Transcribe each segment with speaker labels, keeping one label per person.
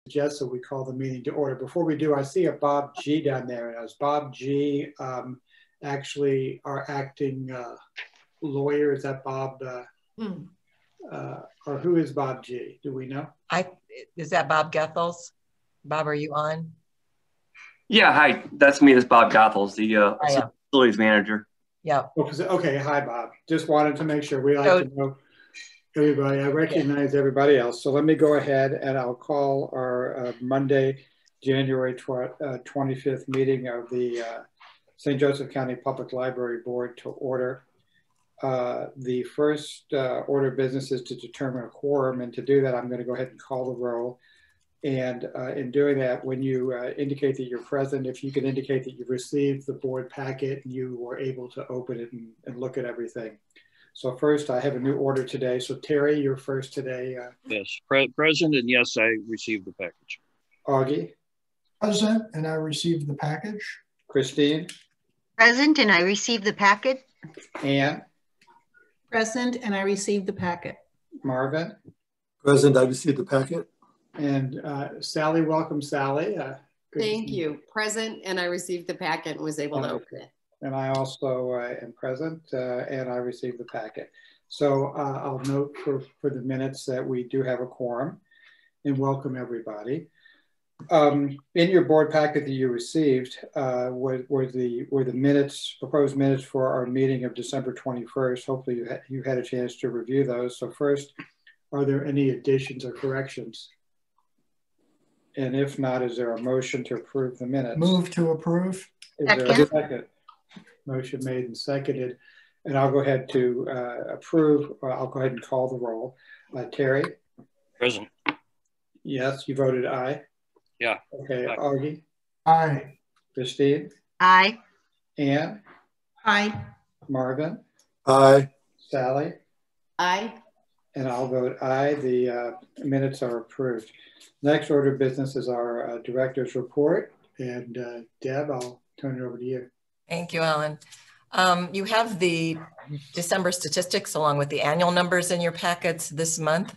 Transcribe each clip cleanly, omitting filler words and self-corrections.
Speaker 1: suggest that we call the meeting to order. Before we do, I see a Bob G down there. And as Bob G actually our acting lawyer, is that Bob? Or who is Bob G? Do we know?
Speaker 2: Is that Bob Gethels? Bob, are you on?
Speaker 3: Yeah, hi, that's me. That's Bob Goethals, the facilities manager.
Speaker 2: Yeah.
Speaker 1: Okay, hi, Bob. Just wanted to make sure. We like to know everybody. I recognize everybody else. So let me go ahead and I'll call our Monday, January 25th meeting of the St. Joseph County Public Library Board to order. The first order of business is to determine a quorum, and to do that, I'm going to go ahead and call the roll. And in doing that, when you indicate that you're present, if you can indicate that you've received the board packet and you were able to open it and look at everything. So first, I have a new order today. So Terry, you're first today.
Speaker 4: Yes, present, and yes, I received the package.
Speaker 1: Augie?
Speaker 5: Present, and I received the package.
Speaker 1: Christine?
Speaker 6: Present, and I received the packet.
Speaker 1: Ann?
Speaker 7: Present, and I received the packet.
Speaker 1: Marvin?
Speaker 8: Present, I received the packet.
Speaker 1: And Sally, welcome, Sally.
Speaker 9: Thank you. Present, and I received the packet and was able to open it.
Speaker 1: And I also am present, and I received the packet. So I'll note for the minutes that we do have a quorum, and welcome everybody. In your board packet that you received were the minutes, proposed minutes for our meeting of December 21st. Hopefully you had a chance to review those. So first, are there any additions or corrections? And if not, is there a motion to approve the minutes?
Speaker 5: Move to approve.
Speaker 1: Is there a second? Motion made and seconded. And I'll go ahead to approve, or I'll go ahead and call the roll. Terry?
Speaker 4: Present.
Speaker 1: Yes, you voted aye.
Speaker 4: Yeah.
Speaker 1: Okay,
Speaker 4: aye.
Speaker 1: Augie?
Speaker 5: Aye.
Speaker 1: Christine?
Speaker 6: Aye.
Speaker 1: Ann?
Speaker 7: Aye.
Speaker 1: Marvin?
Speaker 8: Aye.
Speaker 1: Sally?
Speaker 9: Aye.
Speaker 1: And I'll vote aye. The minutes are approved. Next order of business is our director's report. And Deb, I'll turn it over to you.
Speaker 2: Thank you, Alan. You have the December statistics along with the annual numbers in your packets this month.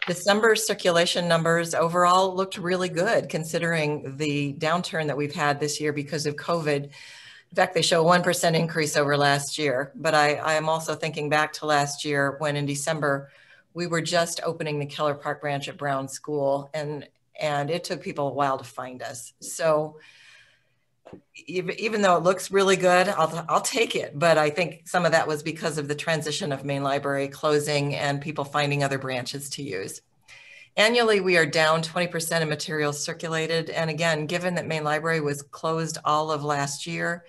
Speaker 2: December circulation numbers overall looked really good considering the downturn that we've had this year because of COVID. In fact, they show a 1% increase over last year. But I am also thinking back to last year when in December, we were just opening the Keller Park branch at Brown School, and it took people a while to find us. So even though it looks really good, I'll take it. But I think some of that was because of the transition of Main Library closing and people finding other branches to use. Annually, we are down 20% in materials circulated. And again, given that Main Library was closed all of last year,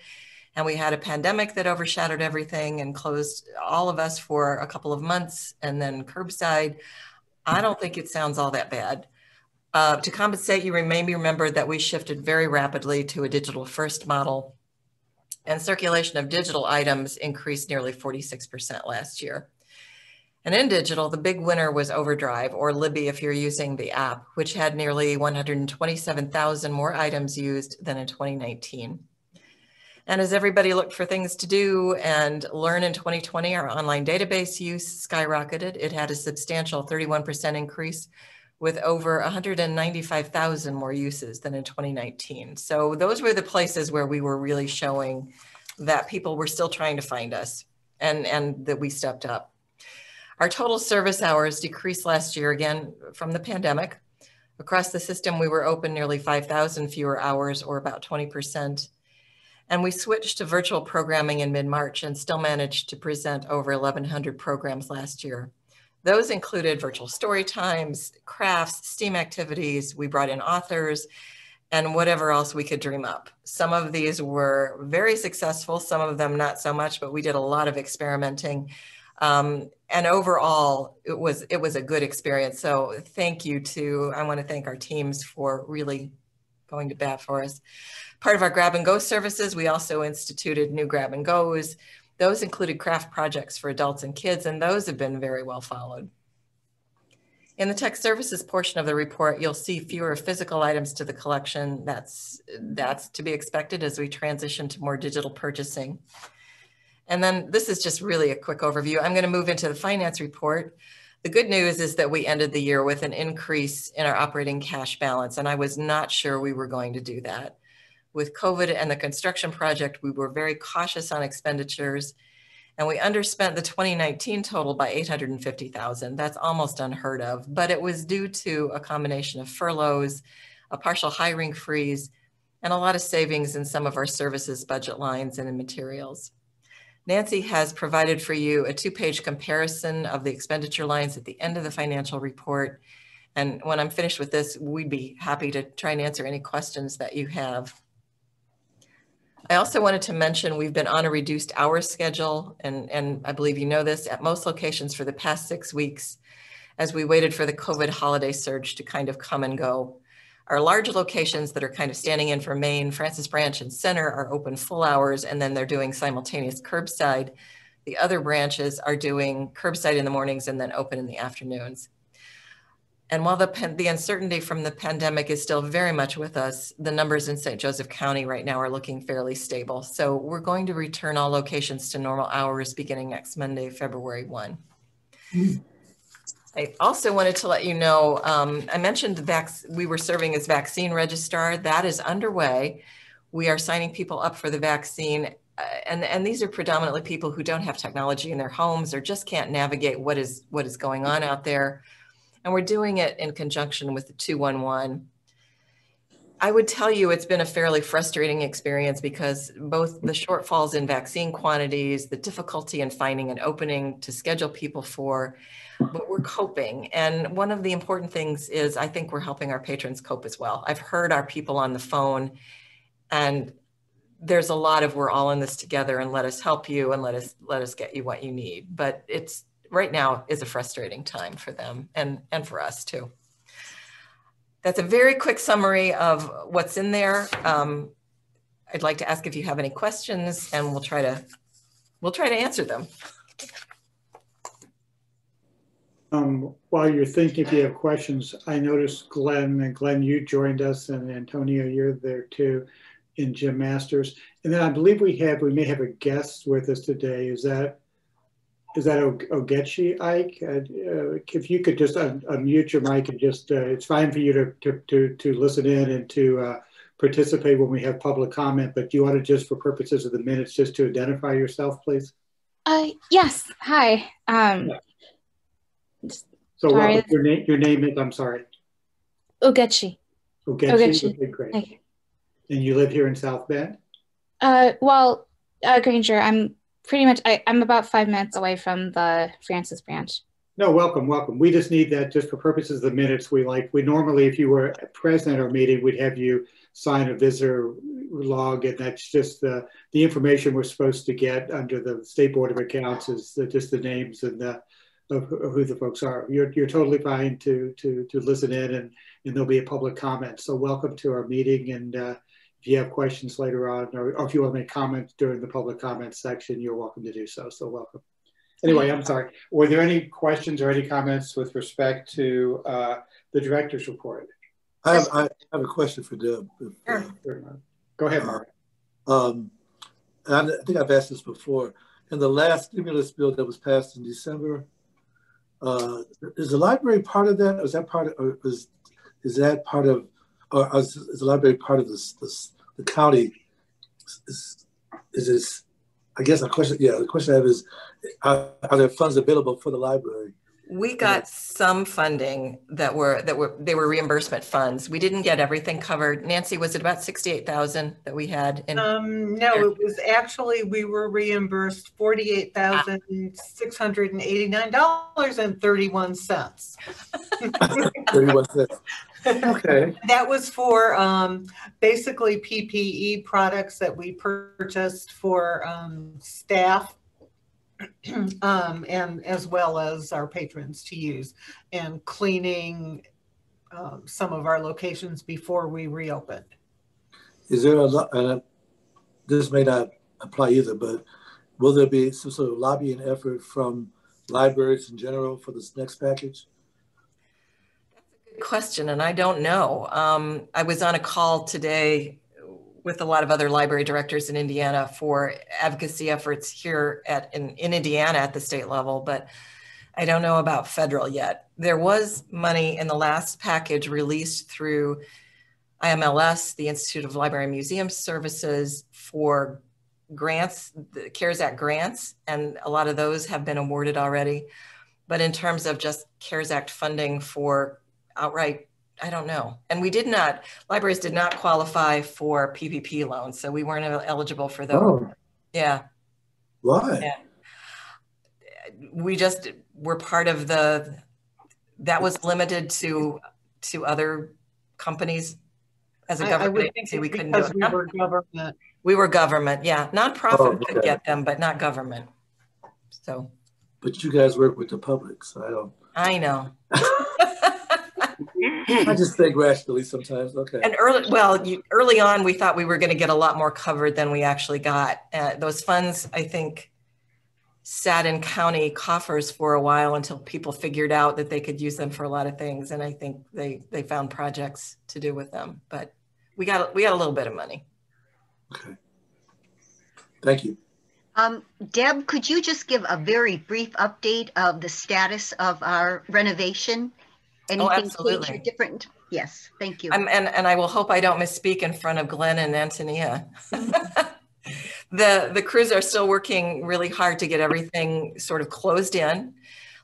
Speaker 2: and we had a pandemic that overshadowed everything and closed all of us for a couple of months and then curbside, I don't think it sounds all that bad. To compensate, you may remember that we shifted very rapidly to a digital first model, and circulation of digital items increased nearly 46% last year. And in digital, the big winner was Overdrive, or Libby if you're using the app, which had nearly 127,000 more items used than in 2019. And as everybody looked for things to do and learn in 2020, our online database use skyrocketed. It had a substantial 31% increase, with over 195,000 more uses than in 2019. So those were the places where we were really showing that people were still trying to find us and that we stepped up. Our total service hours decreased last year again from the pandemic. Across the system, we were open nearly 5,000 fewer hours, or about 20%. And we switched to virtual programming in mid-March and still managed to present over 1,100 programs last year. Those included virtual story times, crafts, STEAM activities. We brought in authors and whatever else we could dream up. Some of these were very successful, some of them not so much, but we did a lot of experimenting. And overall, it was a good experience. So thank you I want to thank our teams for really going to bat for us. Part of our grab and go services, we also instituted new grab and goes. Those included craft projects for adults and kids, and those have been very well followed. In the tech services portion of the report, you'll see fewer physical items to the collection. That's to be expected as we transition to more digital purchasing. And then this is just really a quick overview. I'm going to move into the finance report. The good news is that we ended the year with an increase in our operating cash balance, and I was not sure we were going to do that. With COVID and the construction project, we were very cautious on expenditures, and we underspent the 2019 total by $850,000. That's almost unheard of, but it was due to a combination of furloughs, a partial hiring freeze, and a lot of savings in some of our services budget lines and in materials. Nancy has provided for you a 2-page comparison of the expenditure lines at the end of the financial report. And when I'm finished with this, we'd be happy to try and answer any questions that you have. I also wanted to mention we've been on a reduced hour schedule, and I believe you know this, at most locations for the past 6 weeks as we waited for the COVID holiday surge to kind of come and go. Our large locations that are kind of standing in for Main, Francis Branch and Center are open full hours, and then they're doing simultaneous curbside. The other branches are doing curbside in the mornings and then open in the afternoons. And while the uncertainty from the pandemic is still very much with us, the numbers in St. Joseph County right now are looking fairly stable. So we're going to return all locations to normal hours beginning next Monday, February 1. I also wanted to let you know, I mentioned we were serving as vaccine registrar. That is underway. We are signing people up for the vaccine. And these are predominantly people who don't have technology in their homes or just can't navigate what is going on out there. And we're doing it in conjunction with the 211. I would tell you it's been a fairly frustrating experience because both the shortfalls in vaccine quantities, the difficulty in finding an opening to schedule people for, but we're coping. And one of the important things is I think we're helping our patrons cope as well. I've heard our people on the phone, and there's a lot of we're all in this together and let us help you and let us get you what you need. But it's right now is a frustrating time for them and for us too. That's a very quick summary of what's in there. I'd like to ask if you have any questions, and we'll try to answer them.
Speaker 1: While you're thinking, if you have questions, I noticed Glenn, you joined us, and Antonio, you're there too, and Jim Masters. And then I believe we may have a guest with us today. Is that Ogechi, Ike? If you could just unmute your mic and just, it's fine for you to listen in and to participate when we have public comment, but do you want to just, for purposes of the minutes, just to identify yourself, please?
Speaker 10: Yes, hi.
Speaker 1: So what your name is, I'm sorry.
Speaker 10: Ogechi.
Speaker 1: Ogechi, okay, great. Okay. And you live here in South Bend?
Speaker 10: Well, Granger, I'm pretty much, I'm about 5 minutes away from the Francis branch.
Speaker 1: No, welcome. We just need that just for purposes of the minutes. We normally, if you were present at our meeting, we'd have you sign a visitor log, and that's just the information we're supposed to get under the State Board of Accounts is just the names and of who the folks are. You're totally fine to listen in, and there'll be a public comment. So welcome to our meeting, and if you have questions later on, or if you want to make comments during the public comment section, you're welcome to do so. So welcome. Anyway, I'm sorry. Were there any questions or any comments with respect to the director's report?
Speaker 8: I have a question for Deb.
Speaker 1: Go ahead, Mark.
Speaker 8: And I think I've asked this before. In the last stimulus bill that was passed in December, is the library part of that? Or is that part of, or is that part of, or is the library part of the county? Is this? I guess the question I have is, are there funds available for the library?
Speaker 2: We got some funding they were reimbursement funds. We didn't get everything covered. Nancy, was it about 68,000 that we had?
Speaker 7: No, it was actually, we were reimbursed $48,689.31.
Speaker 8: 31 cents. Okay.
Speaker 7: That was for basically PPE products that we purchased for staff. And as well as our patrons to use, and cleaning some of our locations before we reopened.
Speaker 8: Is there and this may not apply either, but will there be some sort of lobbying effort from libraries in general for this next package?
Speaker 2: That's a good question, and I don't know. I was on a call today with a lot of other library directors in Indiana for advocacy efforts here in Indiana at the state level. But I don't know about federal yet. There was money in the last package released through IMLS, the Institute of Library and Museum Services, for grants, the CARES Act grants, and a lot of those have been awarded already. But in terms of just CARES Act funding for outright, I don't know. And libraries did not qualify for PPP loans, so we weren't eligible for those.
Speaker 8: Oh.
Speaker 2: Yeah.
Speaker 8: Why?
Speaker 2: Yeah. We're part of that was limited to other companies as a government agency. We couldn't do it.
Speaker 7: We were government.
Speaker 2: We were government, yeah. Nonprofit could get them, but not government. So.
Speaker 8: But you guys work with the public, so I don't.
Speaker 2: I know.
Speaker 8: I just think rationally sometimes. Okay.
Speaker 2: And early on, we thought we were going to get a lot more covered than we actually got. Those funds, I think, sat in county coffers for a while until people figured out that they could use them for a lot of things. And I think they found projects to do with them. But we got a little bit of money.
Speaker 8: Okay. Thank you.
Speaker 6: Deb, could you just give a very brief update of the status of our renovation? Anything
Speaker 2: absolutely
Speaker 6: different? Yes, thank you.
Speaker 2: And I will hope I don't misspeak in front of Glenn and Antonia. The crews are still working really hard to get everything sort of closed in.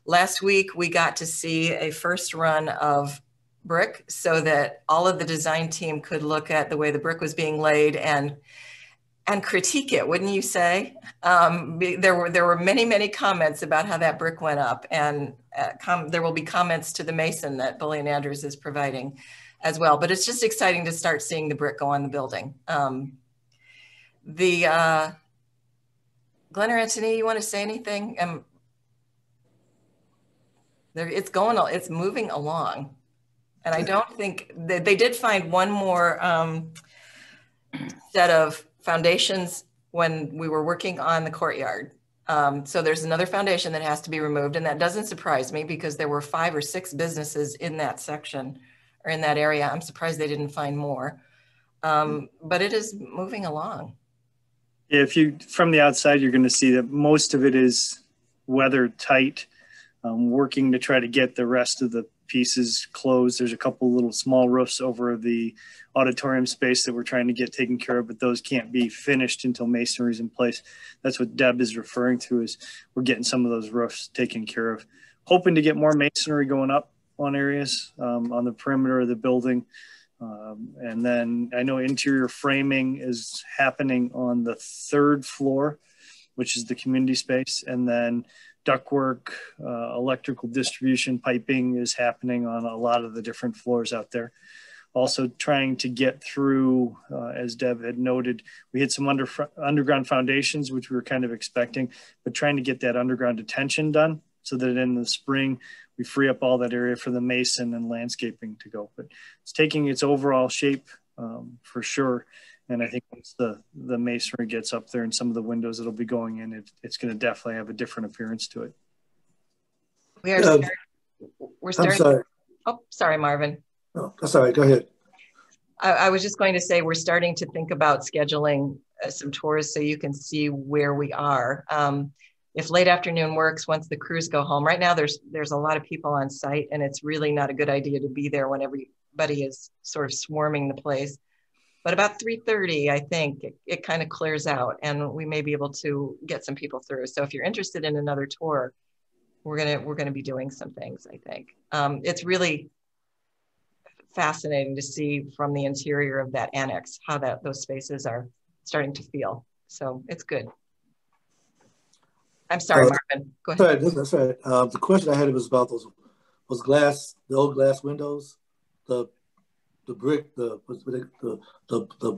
Speaker 2: Last week, we got to see a first run of brick so that all of the design team could look at the way the brick was being laid and critique it, wouldn't you say? There were many comments about how that brick went up, and there will be comments to the mason that Bullion Andrews is providing as well. But it's just exciting to start seeing the brick go on the building. Glenn or Anthony, you want to say anything? It's moving along, and I don't think they did find one more set of foundations when we were working on the courtyard. So there's another foundation that has to be removed, and that doesn't surprise me because there were 5 or 6 businesses in that section or in that area. I'm surprised they didn't find more, but it is moving along.
Speaker 11: If you, from the outside, you're going to see that most of it is weather tight, working to try to get the rest of the pieces closed. There's a couple little small roofs over the auditorium space that we're trying to get taken care of, but those can't be finished until masonry's in place. That's what Deb is referring to, is we're getting some of those roofs taken care of. Hoping to get more masonry going up on areas on the perimeter of the building. And then I know interior framing is happening on the 3rd floor, which is the community space. And then ductwork, electrical distribution, piping is happening on a lot of the different floors out there. Also trying to get through, as Deb had noted, we had some underground foundations, which we were kind of expecting, but trying to get that underground detention done so that in the spring, we free up all that area for the mason and landscaping to go. But it's taking its overall shape for sure. And I think once the masonry gets up there and some of the windows that'll be going in, it's going to definitely have a different appearance to it.
Speaker 2: We're starting.
Speaker 8: I'm sorry.
Speaker 2: Oh, sorry, Marvin.
Speaker 8: No, that's all right. Go ahead.
Speaker 2: I was just going to say we're starting to think about scheduling some tours so you can see where we are. If late afternoon works, once the crews go home. Right now, there's a lot of people on site, and it's really not a good idea to be there when everybody is sort of swarming the place. But about 3:30, I think it kind of clears out, and we may be able to get some people through. So if you're interested in another tour, we're gonna be doing some things. I think it's really fascinating to see from the interior of that annex how those spaces are starting to feel. So it's good. I'm sorry, Marvin. Go ahead.
Speaker 8: That's right. The question I had was about those glass, the old glass windows, the brick, the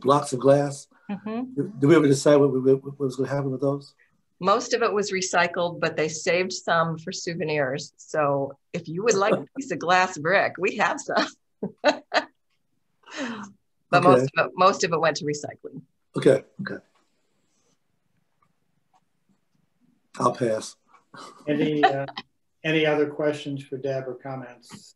Speaker 8: blocks of glass. Mm-hmm. Did we ever decide what was going to happen with those?
Speaker 2: Most of it was recycled, but they saved some for souvenirs. So if you would like a piece of glass brick, we have some. But okay. most of it went to recycling.
Speaker 8: Okay. I'll pass.
Speaker 1: Any other questions for Deb or comments?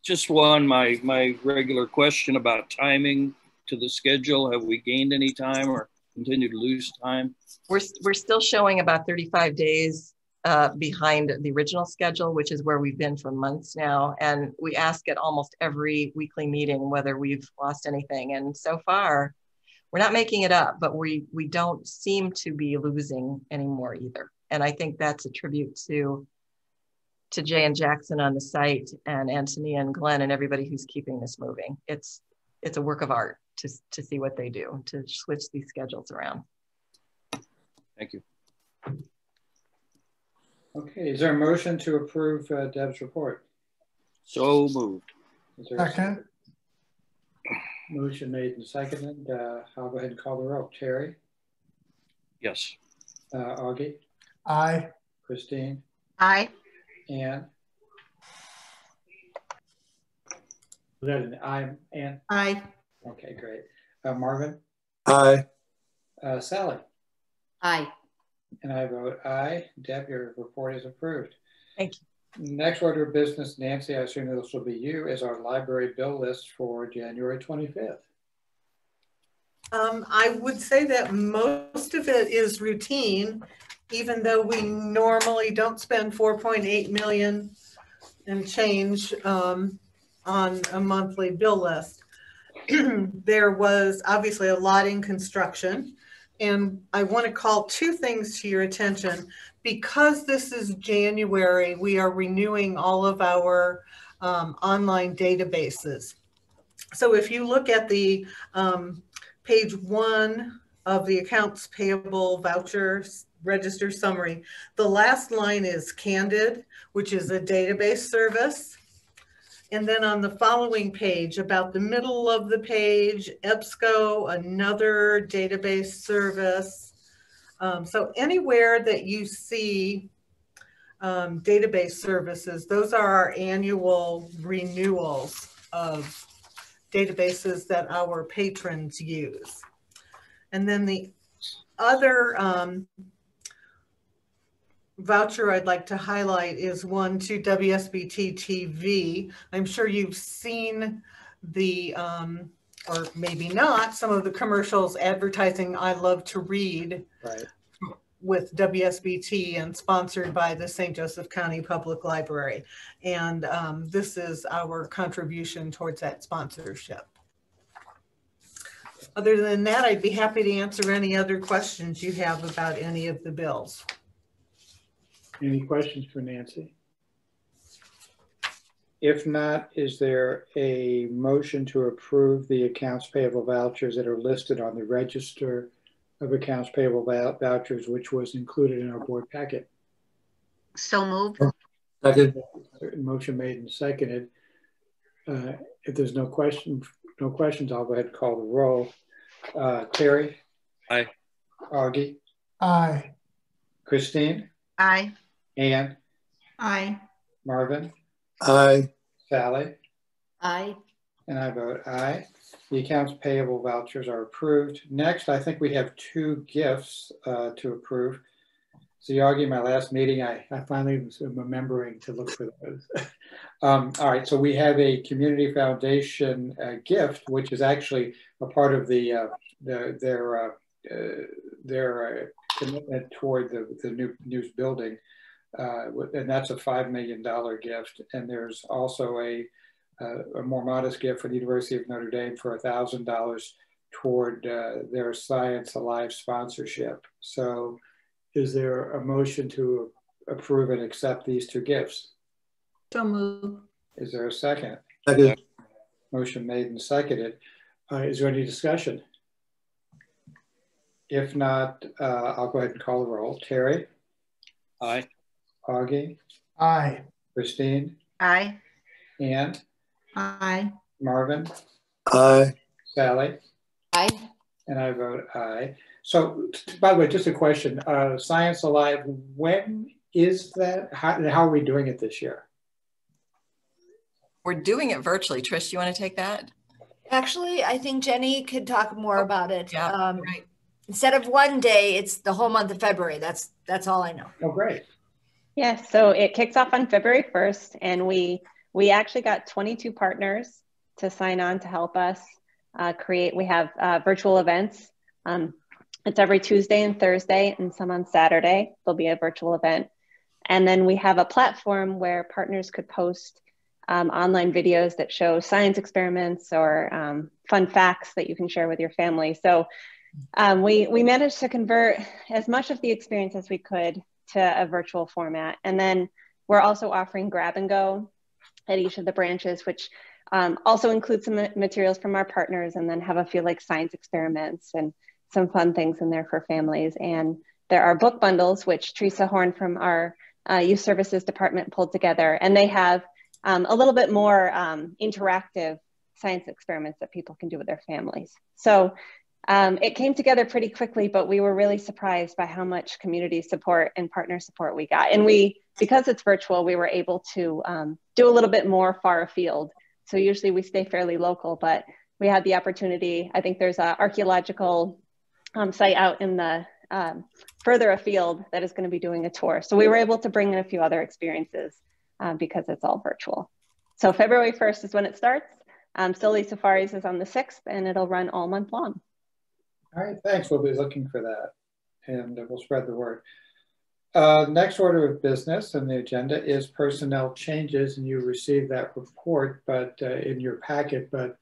Speaker 4: Just one, my regular question about timing to the schedule. Have we gained any time or continue to lose time?
Speaker 2: We're still showing about 35 days behind the original schedule, which is where we've been for months now. And we ask at almost every weekly meeting whether we've lost anything. And so far, we're not making it up, but we don't seem to be losing anymore either. And I think that's a tribute to Jay and Jackson on the site, and Antonia and Glenn and everybody who's keeping this moving. It's a work of art to see what they do to switch these schedules around.
Speaker 4: Thank you.
Speaker 1: Okay, is there a motion to approve Deb's report?
Speaker 4: So moved.
Speaker 5: Second.
Speaker 1: Motion made and seconded. I'll go ahead and call the roll. Terry?
Speaker 4: Yes.
Speaker 1: Augie?
Speaker 5: Aye.
Speaker 1: Christine?
Speaker 6: Aye.
Speaker 1: Ann? Was that an aye, Ann?
Speaker 7: Aye.
Speaker 1: Okay, great. Marvin?
Speaker 8: Aye.
Speaker 1: Sally?
Speaker 9: Aye.
Speaker 1: And I vote aye. Deb, your report is approved.
Speaker 2: Thank you.
Speaker 1: Next order of business, Nancy, I assume this will be you, is our library bill list for January 25th.
Speaker 7: I would say that most of it is routine, even though we normally don't spend 4.8 million and change on a monthly bill list. There was obviously a lot in construction, and I want to call two things to your attention. Because this is January, we are renewing all of our online databases. So if you look at the page 1 of the accounts payable vouchers register summary, the last line is Candid, which is a database service. And then on the following page, about the middle of the page, EBSCO, another database service. So anywhere that you see database services, those are our annual renewals of databases that our patrons use. And then the other voucher I'd like to highlight is one to WSBT TV. I'm sure you've seen the, or maybe not, some of the commercials advertising I Love to Read, right, with WSBT and sponsored by the St. Joseph County Public Library. And this is our contribution towards that sponsorship. Other than that, I'd be happy to answer any other questions you have about any of the bills.
Speaker 1: Any questions for Nancy? If not, is there a motion to approve the accounts payable vouchers that are listed on the register of accounts payable vouchers, which was included in our board packet?
Speaker 6: So moved.
Speaker 8: Second.
Speaker 1: Motion made and seconded. If there's no questions, I'll go ahead and call the roll. Terry?
Speaker 4: Aye.
Speaker 1: Augie?
Speaker 5: Aye.
Speaker 1: Christine?
Speaker 6: Aye.
Speaker 1: Ann?
Speaker 7: Aye.
Speaker 1: Marvin?
Speaker 8: Aye.
Speaker 1: Sally?
Speaker 9: Aye.
Speaker 1: And I vote aye. The accounts payable vouchers are approved. Next, I think we have two gifts to approve. So, Augie, my last meeting, I finally was remembering to look for those. All right, so we have a community foundation gift, which is actually a part of their commitment toward the new news building. And that's a $5 million gift. And there's also a more modest gift for the University of Notre Dame for $1,000 toward their Science Alive sponsorship. So is there a motion to approve and accept these two gifts?
Speaker 7: So moved.
Speaker 1: Is there a second?
Speaker 8: Second.
Speaker 1: Motion made and seconded. Is there any discussion? If not, I'll go ahead and call the roll. Terry?
Speaker 4: Aye.
Speaker 1: Augie?
Speaker 5: Aye.
Speaker 1: Christine?
Speaker 6: Aye.
Speaker 1: Ann?
Speaker 7: Aye.
Speaker 1: Marvin?
Speaker 8: Aye.
Speaker 1: Sally?
Speaker 9: Aye.
Speaker 1: And I vote aye. So, by the way, just a question. Science Alive, when is that? How are we doing it this year?
Speaker 2: We're doing it virtually. Trish, you want to take that?
Speaker 12: Actually, I think Jenny could talk more about it.
Speaker 2: Yeah, right.
Speaker 12: Instead of one day, it's the whole month of February. That's all I know.
Speaker 1: Oh, great.
Speaker 13: Yes, yeah, so it kicks off on February 1st, and we actually got 22 partners to sign on to help us create. We have virtual events. It's every Tuesday and Thursday, and some on Saturday. There'll be a virtual event. And then we have a platform where partners could post online videos that show science experiments or fun facts that you can share with your family. So we managed to convert as much of the experience as we could to a virtual format. And then we're also offering grab and go at each of the branches, which also includes some materials from our partners, and then have a few like science experiments and some fun things in there for families. And there are book bundles, which Teresa Horn from our Youth Services Department pulled together. And they have a little bit more interactive science experiments that people can do with their families. So it came together pretty quickly, but we were really surprised by how much community support and partner support we got. And because it's virtual, we were able to do a little bit more far afield. So usually we stay fairly local, but we had the opportunity. I think there's an archaeological site out in the further afield that is going to be doing a tour. So we were able to bring in a few other experiences because it's all virtual. So February 1st is when it starts. Silly Safaris is on the 6th, and it'll run all month long.
Speaker 1: All right, thanks. We'll be looking for that, and we'll spread the word. Next order of business on the agenda is personnel changes, and you received that report, but in your packet. But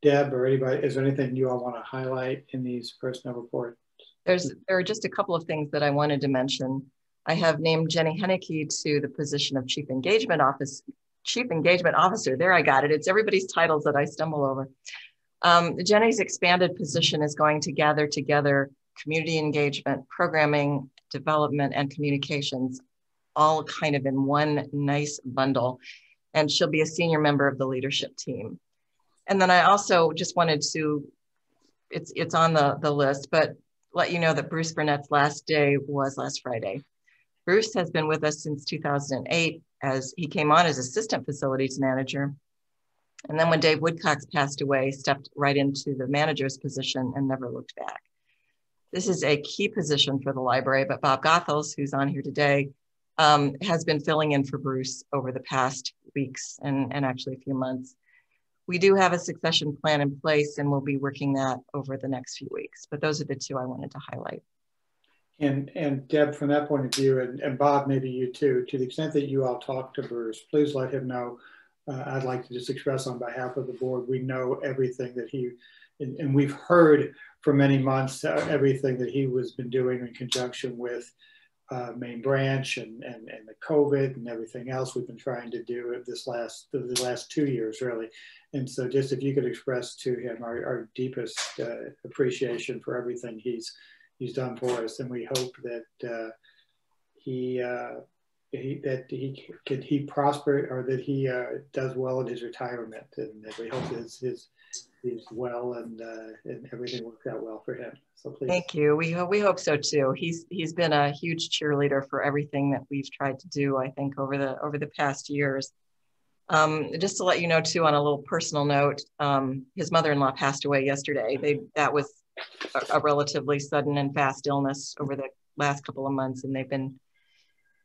Speaker 1: Deb or anybody, is there anything you all want to highlight in these personnel reports?
Speaker 2: There are just a couple of things that I wanted to mention. I have named Jenny Henneke to the position of Chief Engagement Officer. There, I got it. It's everybody's titles that I stumble over. Jenny's expanded position is going to gather together community engagement, programming, development, and communications, all kind of in one nice bundle. And she'll be a senior member of the leadership team. And then I also just wanted to, it's on the list, but let you know that Bruce Burnett's last day was last Friday. Bruce has been with us since 2008, as he came on as assistant facilities manager. And then when Dave Woodcox passed away, stepped right into the manager's position and never looked back. This is a key position for the library, but Bob Goethals, who's on here today, has been filling in for Bruce over the past weeks and actually a few months. We do have a succession plan in place, and we'll be working that over the next few weeks. But those are the two I wanted to highlight.
Speaker 1: And Deb, from that point of view, and Bob, maybe you too, to the extent that you all talk to Bruce, please let him know. I'd like to just express on behalf of the board, we know everything that he, and we've heard for many months, everything that he was been doing in conjunction with main branch and the COVID and everything else we've been trying to do the last 2 years, really. And so just if you could express to him our deepest appreciation for everything he's done for us, and we hope that he prosper, or that he does well in his retirement, and that we hope he's well and everything works out well for him. So please.
Speaker 2: Thank you. We hope so too. He's been a huge cheerleader for everything that we've tried to do, I think, over the past years. Just to let you know too, on a little personal note, his mother-in-law passed away yesterday. That was a relatively sudden and fast illness over the last couple of months, and he and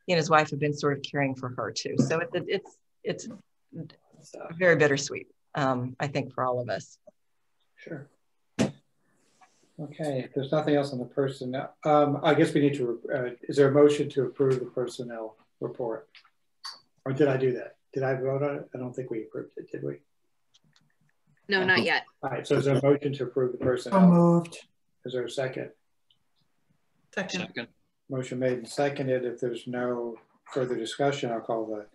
Speaker 2: his wife have been sort of caring for her too. So it's very bittersweet, I think, for all of us.
Speaker 1: Sure. Okay, if there's nothing else on the personnel, I guess we need to, is there a motion to approve the personnel report? Or did I do that? Did I vote on it? I don't think we approved it, did we?
Speaker 9: No, not yet.
Speaker 1: All right, so is there a motion to approve the personnel?
Speaker 5: So moved.
Speaker 1: Is there a second?
Speaker 7: Second.
Speaker 1: Motion made and seconded. If there's no further discussion, I'll call the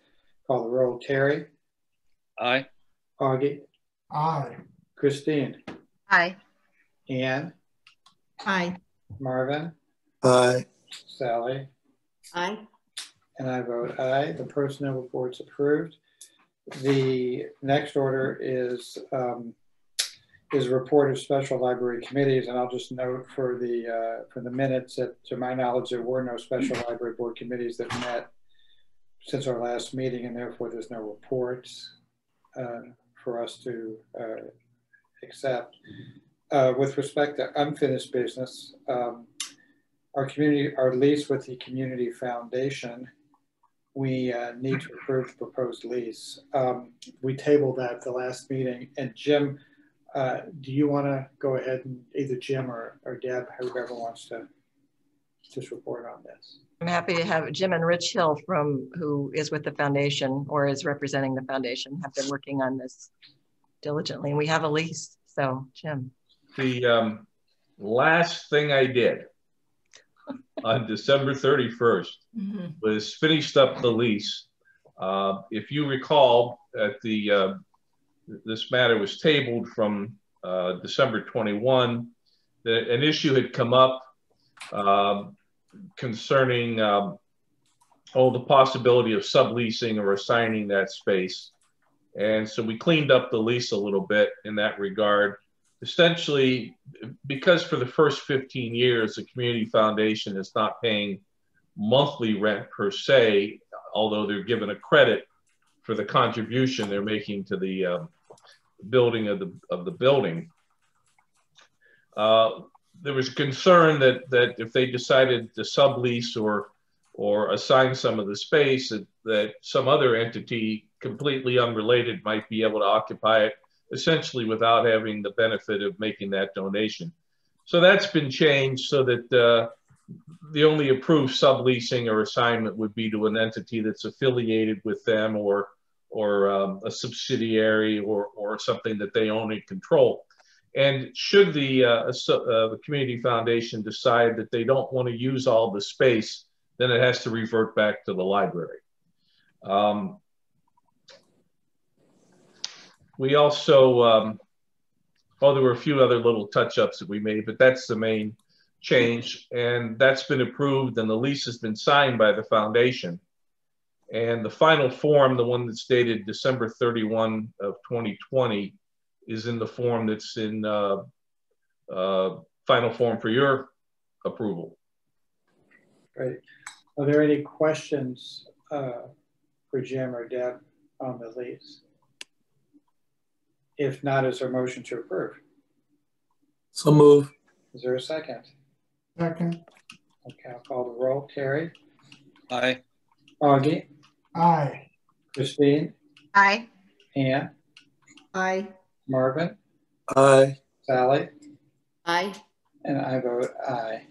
Speaker 1: roll. Terry?
Speaker 4: Aye.
Speaker 1: Augie?
Speaker 5: Aye.
Speaker 1: Christine?
Speaker 6: Aye.
Speaker 1: Ann?
Speaker 7: Aye.
Speaker 1: Marvin?
Speaker 8: Aye.
Speaker 1: Sally?
Speaker 9: Aye.
Speaker 1: And I vote aye. The personnel report's approved. The next order is a report of special library committees, and I'll just note for the minutes that, to my knowledge, there were no special library board committees that met since our last meeting, and therefore there's no reports for us to accept. With respect to unfinished business, our lease with the Community Foundation, we need to approve the proposed lease. We tabled that at the last meeting, and Jim, do you want to go ahead and either Jim or Deb, whoever wants to? just report on this.
Speaker 2: I'm happy to have Jim and Rich Hill who is with the foundation or is representing the foundation have been working on this diligently. And we have a lease. So Jim.
Speaker 14: The last thing I did on December 31st was finished up the lease. If you recall, at this matter was tabled from December 21. An issue had come up concerning the possibility of subleasing or assigning that space. And so we cleaned up the lease a little bit in that regard. Essentially, because for the first 15 years, the community foundation is not paying monthly rent per se, although they're given a credit for the contribution they're making to the building of the building. There was concern that if they decided to sublease or assign some of the space, that some other entity completely unrelated might be able to occupy it, essentially without having the benefit of making that donation. So that's been changed so that the only approved subleasing or assignment would be to an entity that's affiliated with them or a subsidiary or something that they own and control. And should the community foundation decide that they don't want to use all the space, then it has to revert back to the library. We also, there were a few other little touch-ups that we made, but that's the main change. And that's been approved and the lease has been signed by the foundation. And the final form, the one that's dated December 31 of 2020, is in the form that's in final form for your approval.
Speaker 1: Great. Are there any questions for Jim or Deb on the lease? If not, is there a motion to approve?
Speaker 8: So move.
Speaker 1: Is there a second?
Speaker 5: Second.
Speaker 1: Okay, I'll call the roll. Terry?
Speaker 4: Aye.
Speaker 1: Augie?
Speaker 5: Aye.
Speaker 1: Christine?
Speaker 6: Aye.
Speaker 1: Ann?
Speaker 7: Aye.
Speaker 1: Marvin?
Speaker 8: Aye.
Speaker 1: Sally?
Speaker 9: Aye.
Speaker 1: And I vote aye.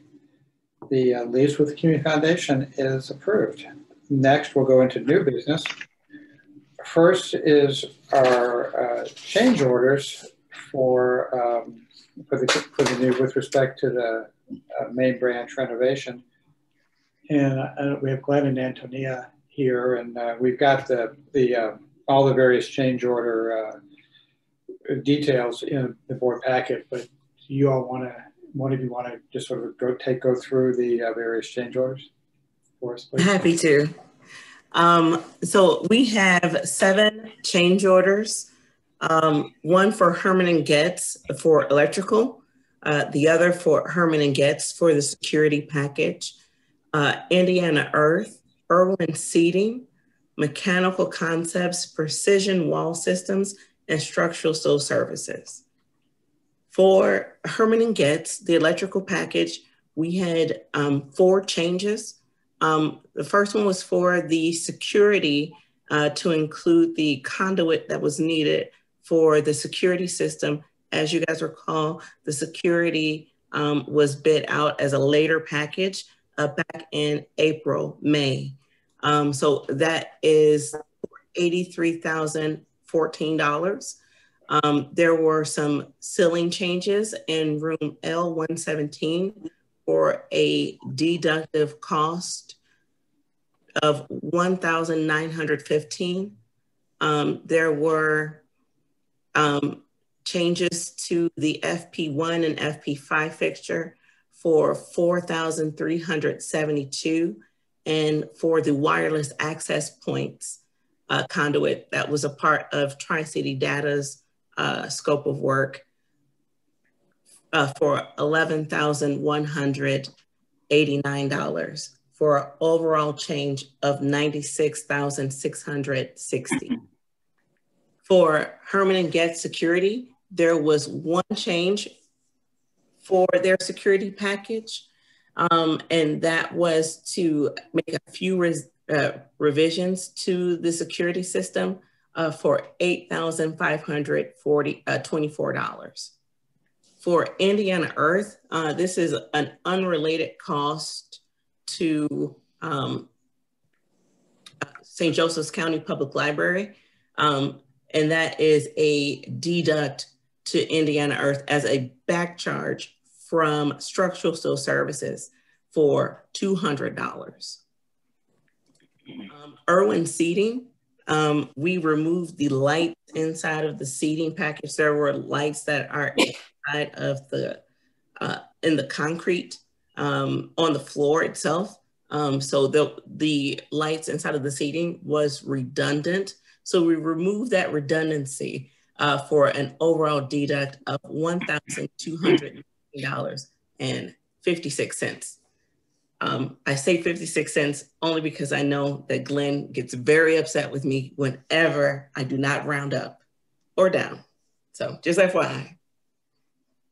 Speaker 1: The lease with the Community Foundation is approved. Next, we'll go into new business. First is our change orders for the new, with respect to the main branch renovation. And we have Glenn and Antonia here, and we've got all the various change order details in the board packet. But you all one of you want to just sort of go through the various change orders for us, please?
Speaker 15: Happy to. So we have 7 change orders, one for Herman and Getz for electrical, the other for Herman and Getz for the security package, Indiana Earth, Irwin Seating, Mechanical Concepts, Precision Wall Systems, and Structural Steel Services. For Herman and Getz, the electrical package, we had 4 changes. The first one was for the security to include the conduit that was needed for the security system. As you guys recall, the security was bid out as a later package back in May. So that is $83,014. There were some ceiling changes in room L117 for a deductive cost of $1,915. There were changes to the FP1 and FP5 fixture for $4,372, and for the wireless access points conduit that was a part of Tri-City Data's scope of work for $11,189 for an overall change of $96,660. For Herman and Getz Security, there was one change for their security package, and that was to make a few revisions to the security system for $8,524. For Indiana Earth, this is an unrelated cost to St. Joseph's County Public Library. And that is a deduct to Indiana Earth as a back charge from structural steel services for $200. Irwin Seating, we removed the lights inside of the seating package. There were lights that are inside of the, in the concrete on the floor itself. So the lights inside of the seating was redundant. So we removed that redundancy for an overall deduct of $1,200.56. I say 56 cents only because I know that Glenn gets very upset with me whenever I do not round up or down. So just FYI.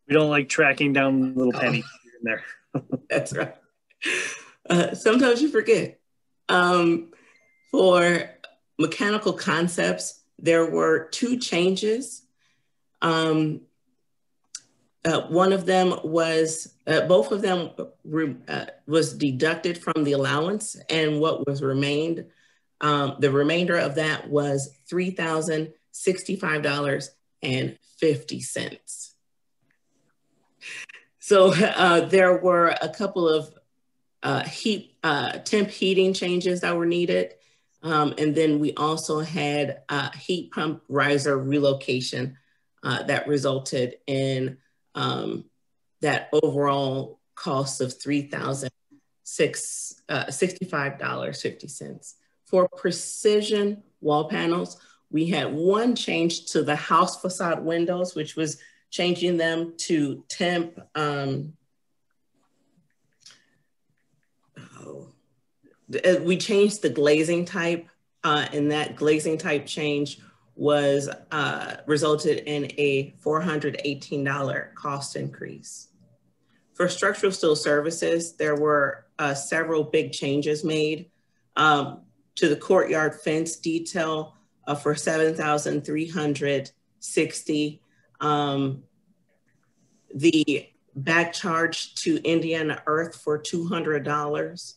Speaker 11: We don't like tracking down little pennies here and there.
Speaker 15: That's right. Sometimes you forget. For mechanical concepts, there were 2 changes. One of them was, both of them was deducted from the allowance, and what was remained, the remainder of that was $3,065.50. So there were a couple of temp heating changes that were needed. And then we also had heat pump riser relocation that resulted in that overall cost of $3,065.50. For precision wall panels, we had 1 change to the house facade windows, which was changing them to temp, we changed the glazing type, and that glazing type change was resulted in a $418 cost increase. For structural steel services, there were several big changes made to the courtyard fence detail for $7,360. The back charge to Indiana Earth for $200.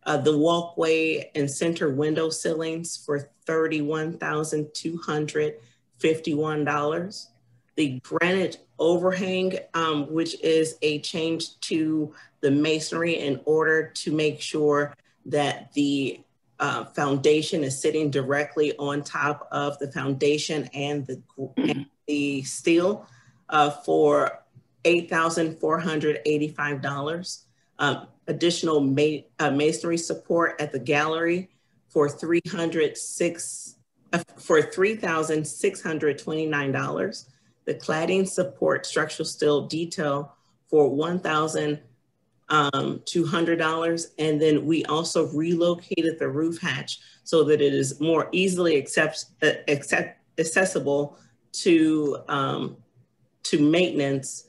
Speaker 15: The walkway and center window ceilings for $31,251. The granite overhang, which is a change to the masonry in order to make sure that the foundation is sitting directly on top of the foundation and the steel for $8,485. Additional masonry support at the gallery for $3,629. The cladding support structural steel detail for $1,200. And then we also relocated the roof hatch so that it is more easily accessible to maintenance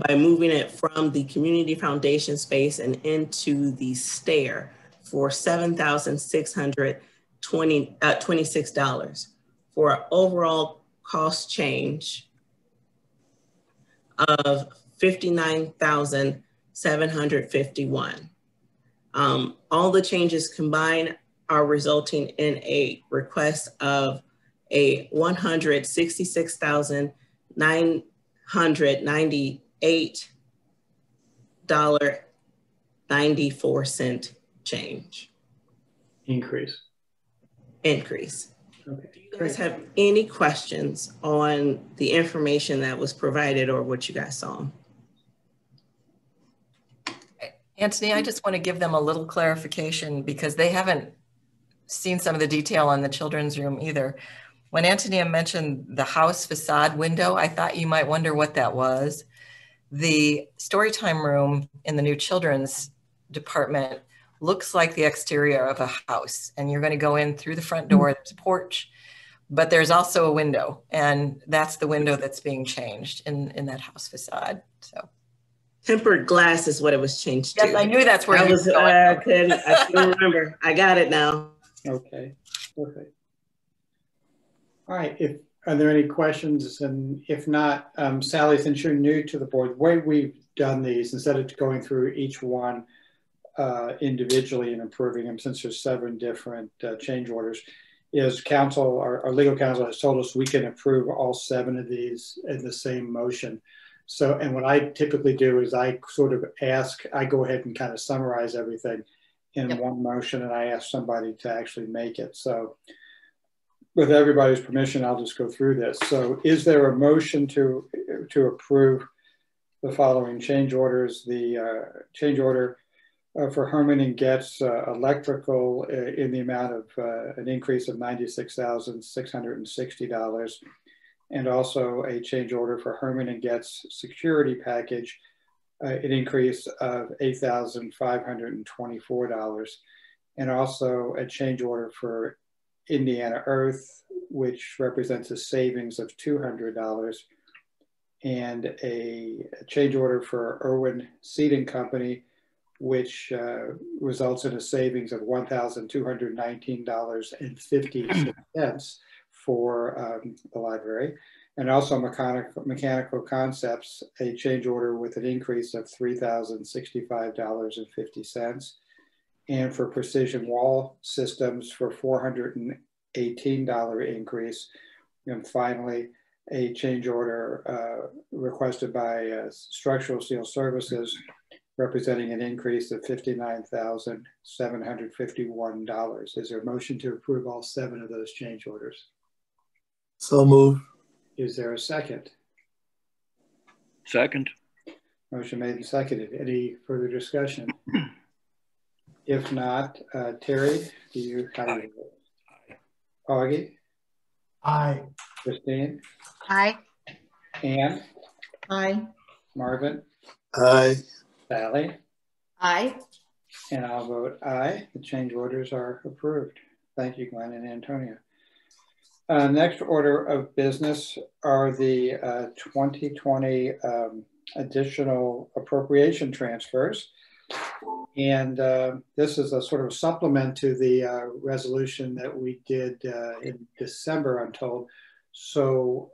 Speaker 15: by moving it from the community foundation space and into the stair for $7,626 for an overall cost change of $59,751. All the changes combined are resulting in a request of a $166,998.94 change.
Speaker 1: Increase.
Speaker 15: Increase.
Speaker 1: Okay.
Speaker 15: Do you guys have any questions on the information that was provided or what you guys saw?
Speaker 2: Anthony, I just want to give them a little clarification because they haven't seen some of the detail on the children's room either. When Antonia mentioned the house facade window, I thought you might wonder what that was. The storytime room in the new children's department looks like the exterior of a house, and you're going to go in through the front door, there's a porch, but there's also a window, and that's the window that's being changed in that house facade. So
Speaker 15: tempered glass is what it was changed to.
Speaker 2: Yes, I knew that's where
Speaker 15: I was going. I couldn't remember. I got it now.
Speaker 1: Okay, perfect. All right, are there any questions? And if not, Sally, since you're new to the board, the way we've done these, instead of going through each one, individually in approving them, since there's 7 different change orders, is counsel, our legal counsel has told us we can approve all 7 of these in the same motion. So, and what I typically do is I sort of I go ahead and kind of summarize everything in one motion, and I ask somebody to actually make it. So with everybody's permission, I'll just go through this. So is there a motion to approve the following change orders? The change order for Herman and Getz electrical in the amount of an increase of $96,660, and also a change order for Herman and Getz security package, an increase of $8,524, and also a change order for Indiana Earth, which represents a savings of $200, and a change order for Irwin Seating Company, which results in a savings of $1,219.50 for the library. And also Mechanical Concepts, a change order with an increase of $3,065.50. And for Precision Wall Systems for $418 increase. And finally, a change order requested by Structural Steel Services, representing an increase of $59,751. Is there a motion to approve all 7 of those change orders?
Speaker 8: So moved.
Speaker 1: Is there a second?
Speaker 4: Second.
Speaker 1: Motion made and seconded. Any further discussion? If not, Terry, do you have any vote? Augie?
Speaker 5: Aye.
Speaker 1: Christine?
Speaker 6: Aye.
Speaker 1: Ann?
Speaker 7: Aye.
Speaker 1: Marvin?
Speaker 8: Aye.
Speaker 1: Sally?
Speaker 9: Aye.
Speaker 1: And I'll vote aye. The change orders are approved. Thank you, Glenn and Antonia. Next order of business are the 2020 additional appropriation transfers. And this is a sort of supplement to the resolution that we did in December, I'm told. So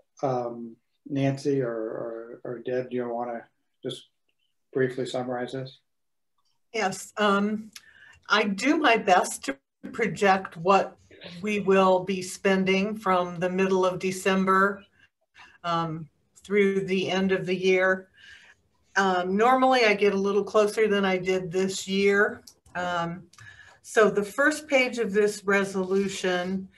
Speaker 1: Nancy or Deb, do you want to just briefly summarize this?
Speaker 7: Yes, I do my best to project what we will be spending from the middle of December through the end of the year. Normally I get a little closer than I did this year. So the first page of this resolution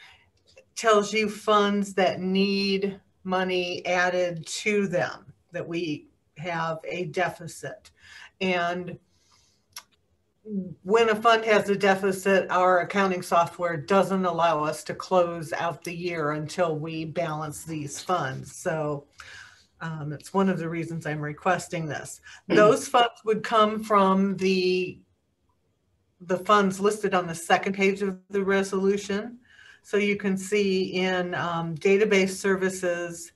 Speaker 7: tells you funds that need money added to them, that we have a deficit. And when a fund has a deficit, our accounting software doesn't allow us to close out the year until we balance these funds. So it's one of the reasons I'm requesting this. Those funds would come from the funds listed on the second page of the resolution. So you can see in database services,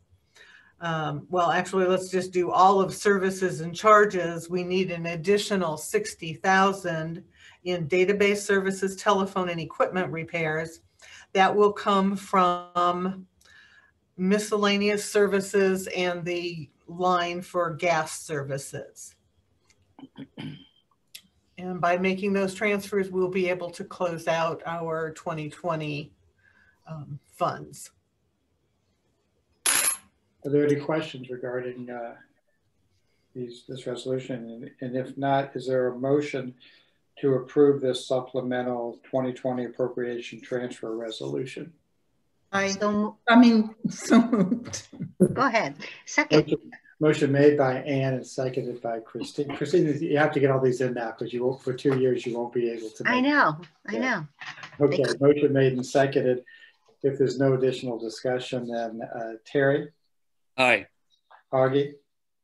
Speaker 7: well, actually, let's just do all of services and charges. We need an additional $60,000 in database services, telephone and equipment repairs. That will come from miscellaneous services and the line for gas services. And by making those transfers, we'll be able to close out our 2020 funds.
Speaker 1: Are there any questions regarding this resolution? And if not, is there a motion to approve this supplemental 2020 appropriation transfer resolution?
Speaker 7: So moved.
Speaker 6: Go ahead. Second.
Speaker 1: Motion made by Ann and seconded by Christine. Christine, you have to get all these in now because you won't, for 2 years, you won't be able to.
Speaker 6: I know.
Speaker 1: Okay, motion made and seconded. If there's no additional discussion, then Terry?
Speaker 4: Aye.
Speaker 1: Augie?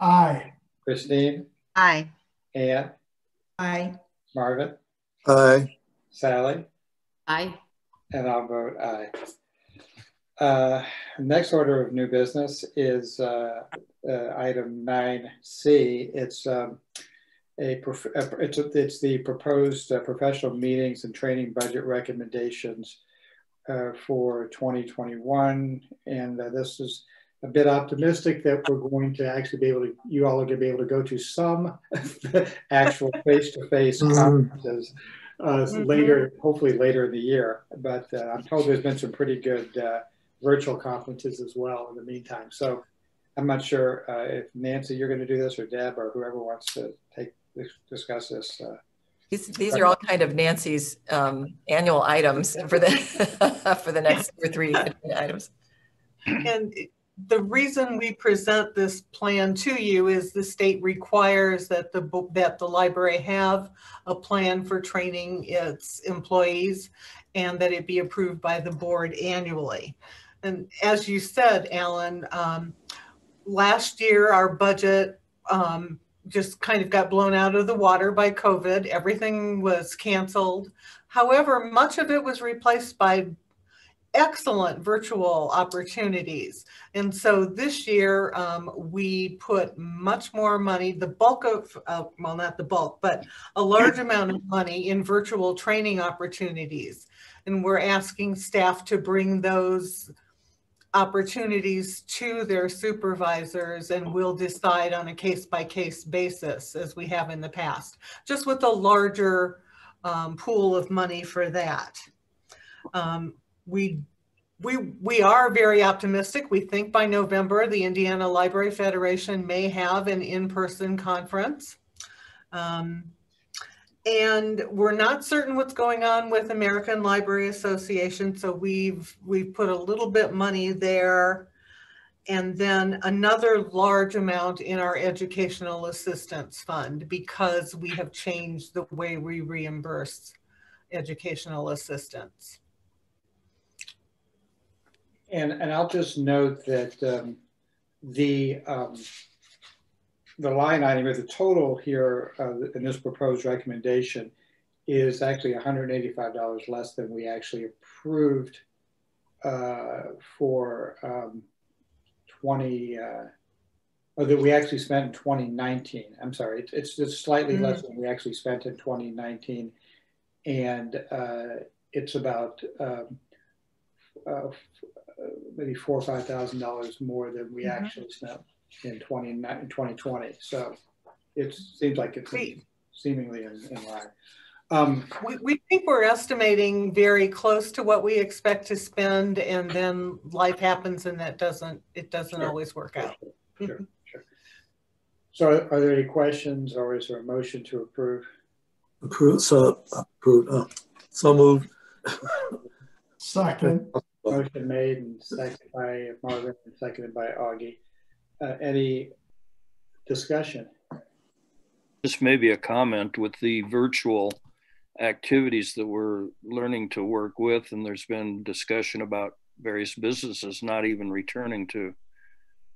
Speaker 5: Aye.
Speaker 1: Christine?
Speaker 6: Aye.
Speaker 1: Ann?
Speaker 7: Aye.
Speaker 1: Marvin?
Speaker 8: Aye.
Speaker 1: Sally?
Speaker 9: Aye.
Speaker 1: And I'll vote aye. Next order of new business is item 9C. It's the proposed professional meetings and training budget recommendations for 2021, and this is a bit optimistic that we're going to actually be able to, you all are going to be able to go to some actual face-to-face conferences later, hopefully later in the year. But I'm told there's been some pretty good virtual conferences as well in the meantime. So I'm not sure if Nancy, you're going to do this, or Deb, or whoever wants to discuss this.
Speaker 2: These are all kind of Nancy's annual items for the for the next 2 or 3 items.
Speaker 7: And the reason we present this plan to you is the state requires that the library have a plan for training its employees and that it be approved by the board annually. And as you said, Alan, last year our budget just kind of got blown out of the water by COVID. Everything was canceled. However, much of it was replaced by excellent virtual opportunities. And so this year we put much more money, the bulk of, well, not the bulk, but a large amount of money in virtual training opportunities. And we're asking staff to bring those opportunities to their supervisors, and we'll decide on a case-by-case basis as we have in the past, just with a larger pool of money for that. We are very optimistic. We think by November, the Indiana Library Federation may have an in-person conference. And we're not certain what's going on with American Library Association, so we've put a little bit money there, and then another large amount in our educational assistance fund because we have changed the way we reimburse educational assistance.
Speaker 1: And I'll just note that the line item, or the total here in this proposed recommendation, is actually $185 less than we actually approved for or that we actually spent in 2019. I'm sorry, it's just slightly less than we actually spent in 2019, and it's about maybe $4,000 or $5,000 more than we actually spent in 2020. So it seems like it's seemingly in line.
Speaker 7: We think we're estimating very close to what we expect to spend, and then life happens and it doesn't always work out.
Speaker 1: Sure. So are there any questions, or is there a motion to approve?
Speaker 8: Approved. So approved. So moved.
Speaker 5: Second.
Speaker 1: Motion made and seconded by Marvin and seconded by Augie. Any discussion?
Speaker 4: Just maybe a comment with the virtual activities that we're learning to work with, and there's been discussion about various businesses not even returning to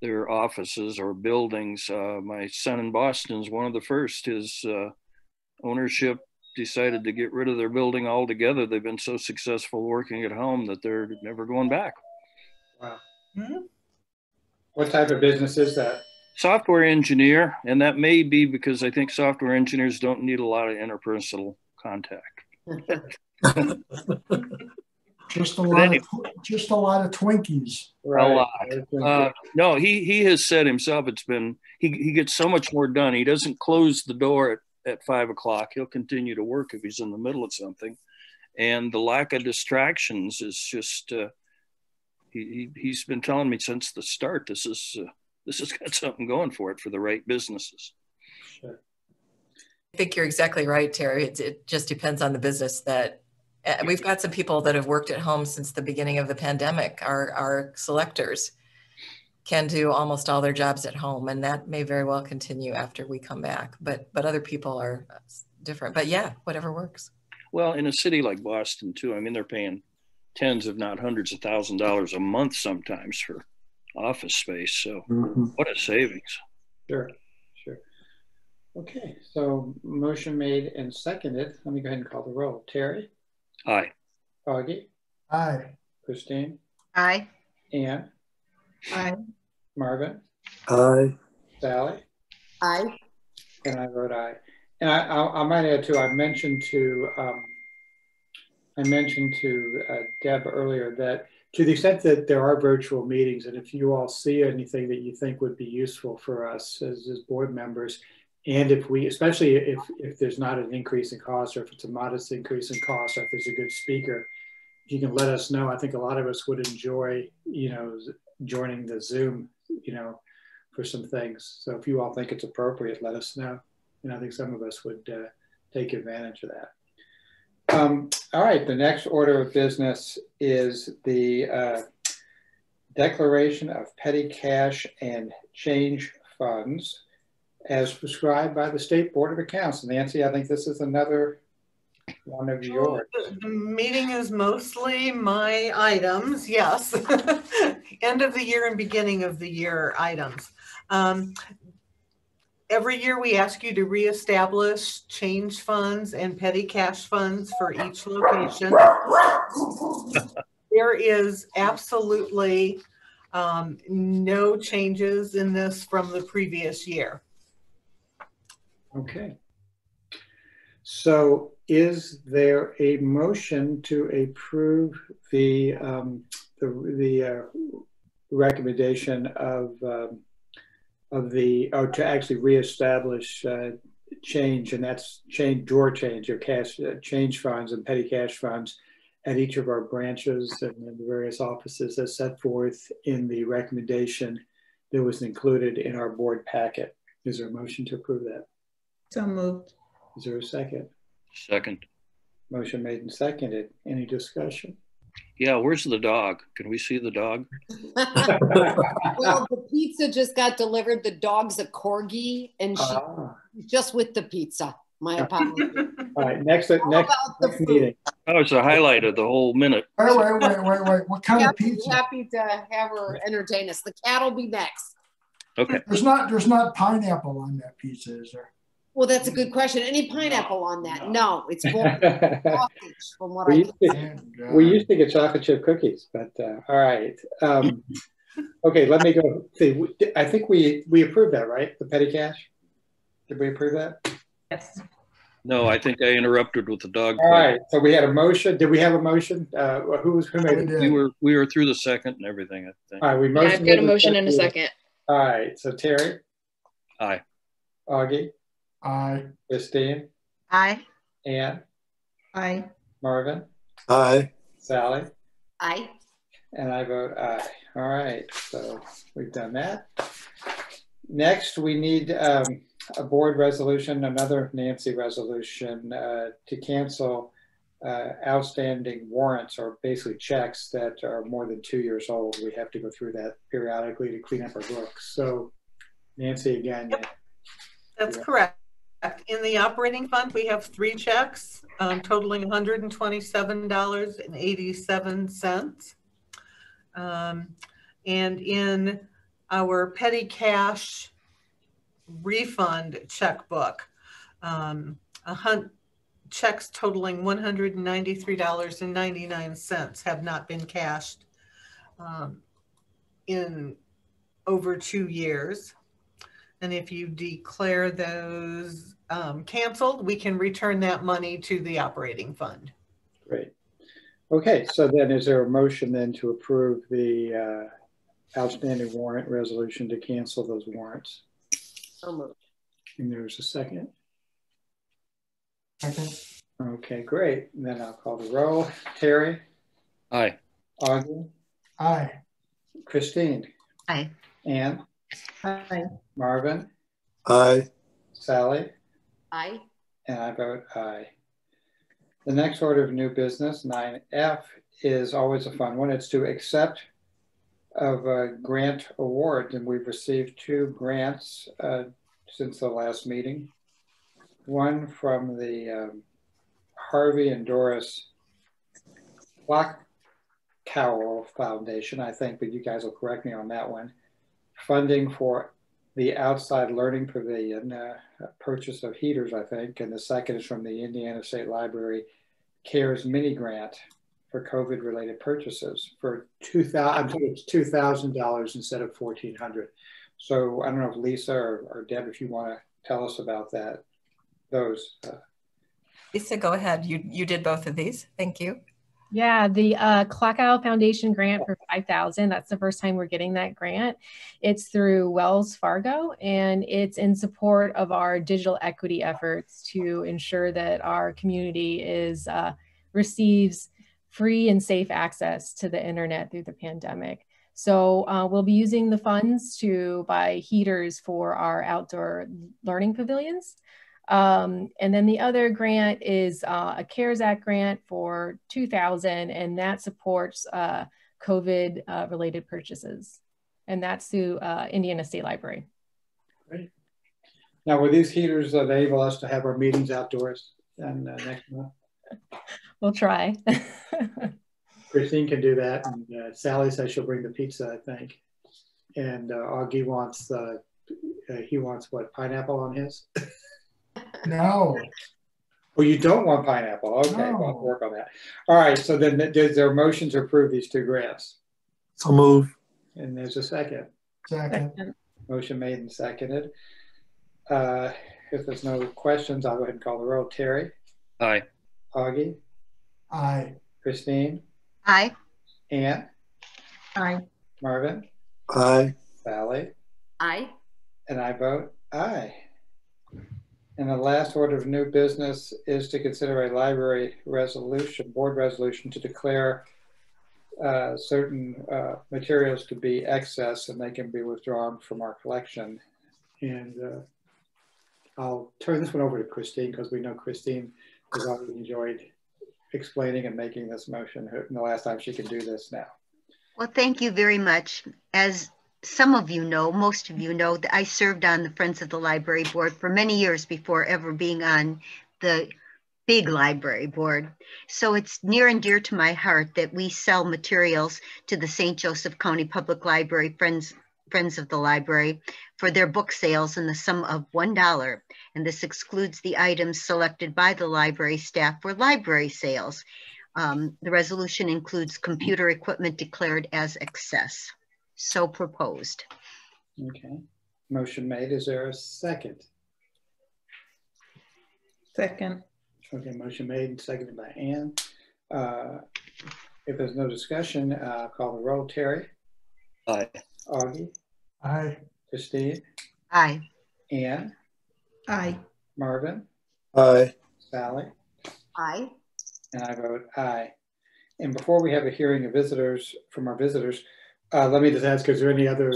Speaker 4: their offices or buildings. My son in Boston is one of the first. His ownership decided to get rid of their building altogether. They've been so successful working at home that they're never going back.
Speaker 1: Wow. What type of business is that?
Speaker 4: Software engineer, and that may be because I think software engineers don't need a lot of interpersonal contact.
Speaker 5: Just a lot of Twinkies.
Speaker 4: Right. A lot. No, he has said himself, he gets so much more done. He doesn't close the door at 5 o'clock. He'll continue to work if he's in the middle of something. And the lack of distractions is just, he's been telling me since the start, this has got something going for it for the right businesses.
Speaker 1: Sure.
Speaker 2: I think you're exactly right, Terry. It just depends on the business. That we've got some people that have worked at home since the beginning of the pandemic. Our selectors can do almost all their jobs at home, and that may very well continue after we come back. But other people are different. But yeah, whatever works.
Speaker 4: Well, in a city like Boston too, I mean, they're paying tens, if not hundreds of $1,000s a month sometimes for office space. So what a savings.
Speaker 1: Sure. Okay, so motion made and seconded. Let me go ahead and call the roll. Terry?
Speaker 4: Aye.
Speaker 1: Augie?
Speaker 5: Aye.
Speaker 1: Christine?
Speaker 6: Aye.
Speaker 1: Ann?
Speaker 7: Aye.
Speaker 1: Marvin?
Speaker 8: Aye.
Speaker 1: Sally?
Speaker 9: Aye.
Speaker 1: And I vote aye. And I might add too, I mentioned to Deb earlier that to the extent that there are virtual meetings, and if you all see anything that you think would be useful for us as board members, and if we, especially if there's not an increase in cost, or if it's a modest increase in cost, or if there's a good speaker, you can let us know. I think a lot of us would enjoy, joining the Zoom, for some things. So if you all think it's appropriate, let us know. And I think some of us would take advantage of that. All right, the next order of business is the declaration of petty cash and change funds as prescribed by the State Board of Accounts. Nancy, I think this is another one of yours.
Speaker 7: The meeting is mostly my items, yes. End of the year and beginning of the year items. Every year we ask you to reestablish change funds and petty cash funds for each location. There is absolutely no changes in this from the previous year.
Speaker 1: Okay. So is there a motion to approve the recommendation to actually reestablish change, and that's drawer change or cash change funds and petty cash funds at each of our branches and in the various offices as set forth in the recommendation that was included in our board packet? Is there a motion to approve that?
Speaker 16: So moved.
Speaker 1: Is there a second?
Speaker 4: Second.
Speaker 1: Motion made and seconded. Any discussion?
Speaker 4: Yeah, where's the dog? Can we see the dog?
Speaker 9: Well, the pizza just got delivered. The dog's a corgi, and she's just with the pizza. My apologies.
Speaker 1: All right, next meeting.
Speaker 4: Oh, it's a highlight of the whole minute.
Speaker 5: Wait. What kind of pizza?
Speaker 9: Happy to have her entertain us. The cat will be next.
Speaker 4: Okay.
Speaker 5: There's not pineapple on that pizza, is there?
Speaker 9: Well, that's a good question. Any pineapple on that? No, it's sausage from what
Speaker 1: we used to get chocolate chip cookies, but all right. Okay, let me go see. I think we approved that, right? The petty cash? Did we approve that?
Speaker 16: Yes.
Speaker 4: No, I think I interrupted with the dog.
Speaker 1: All right, so we had a motion. Did we have a motion? Who made it?
Speaker 4: We were through the second and everything, I think.
Speaker 1: All right, we
Speaker 17: I've got a motion in a second.
Speaker 1: All right, so Terry?
Speaker 4: Aye.
Speaker 1: Augie?
Speaker 5: Aye.
Speaker 1: Christine?
Speaker 6: Aye.
Speaker 1: Ann?
Speaker 16: Aye.
Speaker 1: Marvin?
Speaker 8: Aye.
Speaker 1: Sally?
Speaker 9: Aye.
Speaker 1: And I vote aye. All right, so we've done that. Next, we need a board resolution, another Nancy resolution to cancel outstanding warrants, or basically checks that are more than 2 years old. We have to go through that periodically to clean up our books. So Nancy, again.
Speaker 7: Yep. That's correct. In the operating fund, we have 3 checks totaling $127.87. And in our petty cash refund checkbook, checks totaling $193.99 have not been cashed in over 2 years. And if you declare those canceled, we can return that money to the operating fund.
Speaker 1: Great. Okay, so then is there a motion then to approve the outstanding warrant resolution to cancel those warrants?
Speaker 9: So moved.
Speaker 1: And there's a second?
Speaker 5: Second.
Speaker 1: Okay, great. And then I'll call the roll. Terry?
Speaker 4: Aye.
Speaker 1: Augie?
Speaker 5: Aye.
Speaker 1: Christine?
Speaker 6: Aye.
Speaker 1: Ann?
Speaker 16: Aye.
Speaker 1: Marvin?
Speaker 8: Aye.
Speaker 1: Sally?
Speaker 9: Aye.
Speaker 1: And I vote aye. The next order of new business, 9F, is always a fun one. It's to accept of grant awards, and we've received 2 grants since the last meeting. One from the Harvey and Doris Clock-Cowell Foundation, I think, but you guys will correct me on that one. Funding for the outside learning pavilion, purchase of heaters, I think, and the second is from the Indiana State Library CARES mini grant for COVID-related purchases for $2,000 instead of $1,400. So I don't know if Lisa or Deb, if you want to tell us about that. Those.
Speaker 2: Lisa, go ahead. You did both of these. Thank you.
Speaker 17: Yeah, the Clock Owl Foundation grant for $5,000. That's the first time we're getting that grant. It's through Wells Fargo, and it's in support of our digital equity efforts to ensure that our community receives free and safe access to the internet through the pandemic. So we'll be using the funds to buy heaters for our outdoor learning pavilions. And then the other grant is a CARES Act grant for $2,000, and that supports COVID related purchases. And that's through Indiana State Library.
Speaker 1: Great. Now, will these heaters enable us to have our meetings outdoors and next month?
Speaker 17: We'll try.
Speaker 1: Christine can do that, and Sally says she'll bring the pizza, I think. And Augie wants he wants what, pineapple on his?
Speaker 5: No.
Speaker 1: Oh, you don't want pineapple? Okay,
Speaker 5: No.
Speaker 1: well, I'll work on that. All right, so then is there a motion to approve these two grants?
Speaker 8: So move.
Speaker 1: And there's a second.
Speaker 5: Second.
Speaker 1: Motion made and seconded. If there's no questions, I'll go ahead and call the roll. Terry?
Speaker 4: Aye.
Speaker 1: Augie?
Speaker 5: Aye.
Speaker 1: Christine?
Speaker 6: Aye.
Speaker 1: Ann?
Speaker 16: Aye.
Speaker 1: Marvin?
Speaker 8: Aye.
Speaker 1: Sally?
Speaker 12: Aye.
Speaker 1: And I vote aye. And the last order of new business is to consider a library resolution, board resolution, to declare certain materials to be excess and they can be withdrawn from our collection. And I'll turn this one over to Christine because we know Christine has already enjoyed explaining and making this motion. And the last time she can do this now.
Speaker 6: Well, thank you very much. As some of you know, most of you know, that I served on the Friends of the Library Board for many years before ever being on the big library board. So it's near and dear to my heart that we sell materials to the St. Joseph County Public Library Friends of the Library for their book sales in the sum of $1. And this excludes the items selected by the library staff for library sales. The resolution includes computer equipment declared as excess. So proposed.
Speaker 1: Okay. Motion made. Is there a second?
Speaker 16: Second.
Speaker 1: Okay, motion made and seconded by Ann. If there's no discussion, call the roll. Terry?
Speaker 4: Aye.
Speaker 1: Augie?
Speaker 5: Aye.
Speaker 1: Christine?
Speaker 6: Aye.
Speaker 1: Ann?
Speaker 16: Aye.
Speaker 1: Marvin?
Speaker 8: Aye.
Speaker 1: Sally?
Speaker 6: Aye.
Speaker 1: And I vote aye. And before we have a hearing of visitors from our visitors, let me just ask, is there any other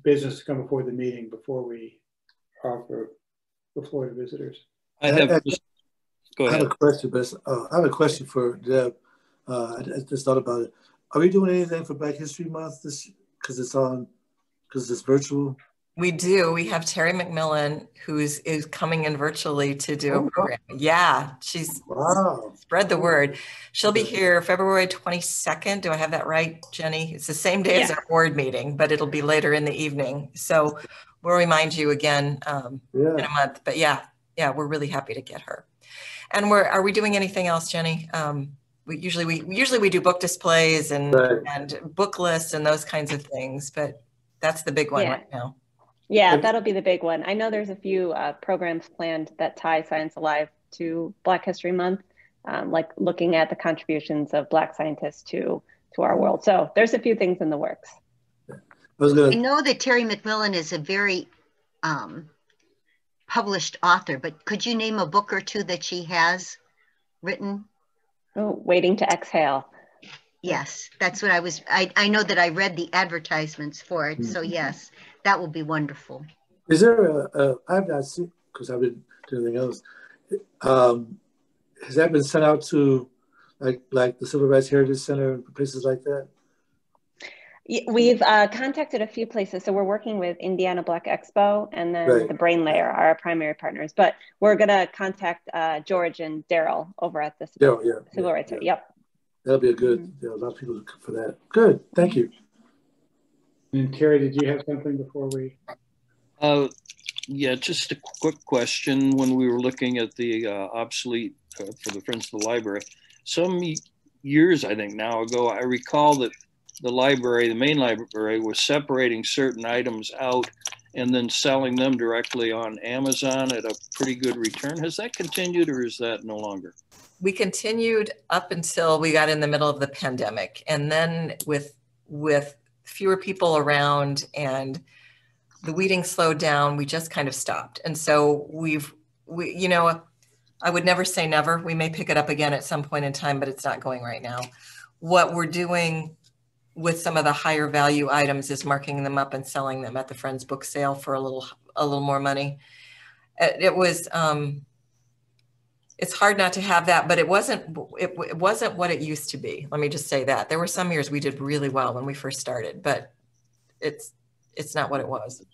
Speaker 1: business to come before the meeting before we offer the floor to visitors?
Speaker 4: I have, go ahead.
Speaker 8: I have a question, but I have a question for Deb. I just thought about it. Are we doing anything for Black History Month this, because it's virtual?
Speaker 2: We do. We have Terry McMillan, who is coming in virtually to do a program. Yeah, she's spread the word. She'll be here February 22nd. Do I have that right, Jenny? It's the same day as our board meeting, but it'll be later in the evening. So we'll remind you again in a month. But yeah, we're really happy to get her. And are we doing anything else, Jenny? We usually do book displays and book lists and those kinds of things, but that's the big one right now.
Speaker 13: Yeah, that'll be the big one. I know there's a few programs planned that tie Science Alive to Black History Month, like looking at the contributions of Black scientists to our world. So there's a few things in the works.
Speaker 6: I know that Terry McMillan is a very published author, but could you name a book or two that she has written?
Speaker 13: Oh, Waiting to Exhale.
Speaker 6: Yes, that's what I know that I read the advertisements for it. So yes, that will be wonderful.
Speaker 8: Is there I've not seen, because I've been doing anything else. Has that been sent out to like the Civil Rights Heritage Center and places like that?
Speaker 13: We've contacted a few places. So we're working with Indiana Black Expo and then the Brain Layer are our primary partners. But we're going to contact George and Daryl over at the Civil Rights Center. Yep.
Speaker 8: That'll be a good, a lot of people look for that. Good, thank you.
Speaker 1: And Terry, did you have something before we?
Speaker 4: Yeah, just a quick question. When we were looking at the obsolete for the Friends of the Library, some years, I think now ago, I recall that the library, the main library, was separating certain items out and then selling them directly on Amazon at a pretty good return. Has that continued, or is that no longer?
Speaker 2: We continued up until we got in the middle of the pandemic. And then with fewer people around and the weeding slowed down, we just kind of stopped. And so you know, I would never say never. We may pick it up again at some point in time, but it's not going right now. What we're doing with some of the higher value items is marking them up and selling them at the Friends book sale for a little more money. It was, it's hard not to have that, but it wasn't what it used to be. Let me just say that. There were some years we did really well when we first started, but it's not what it was.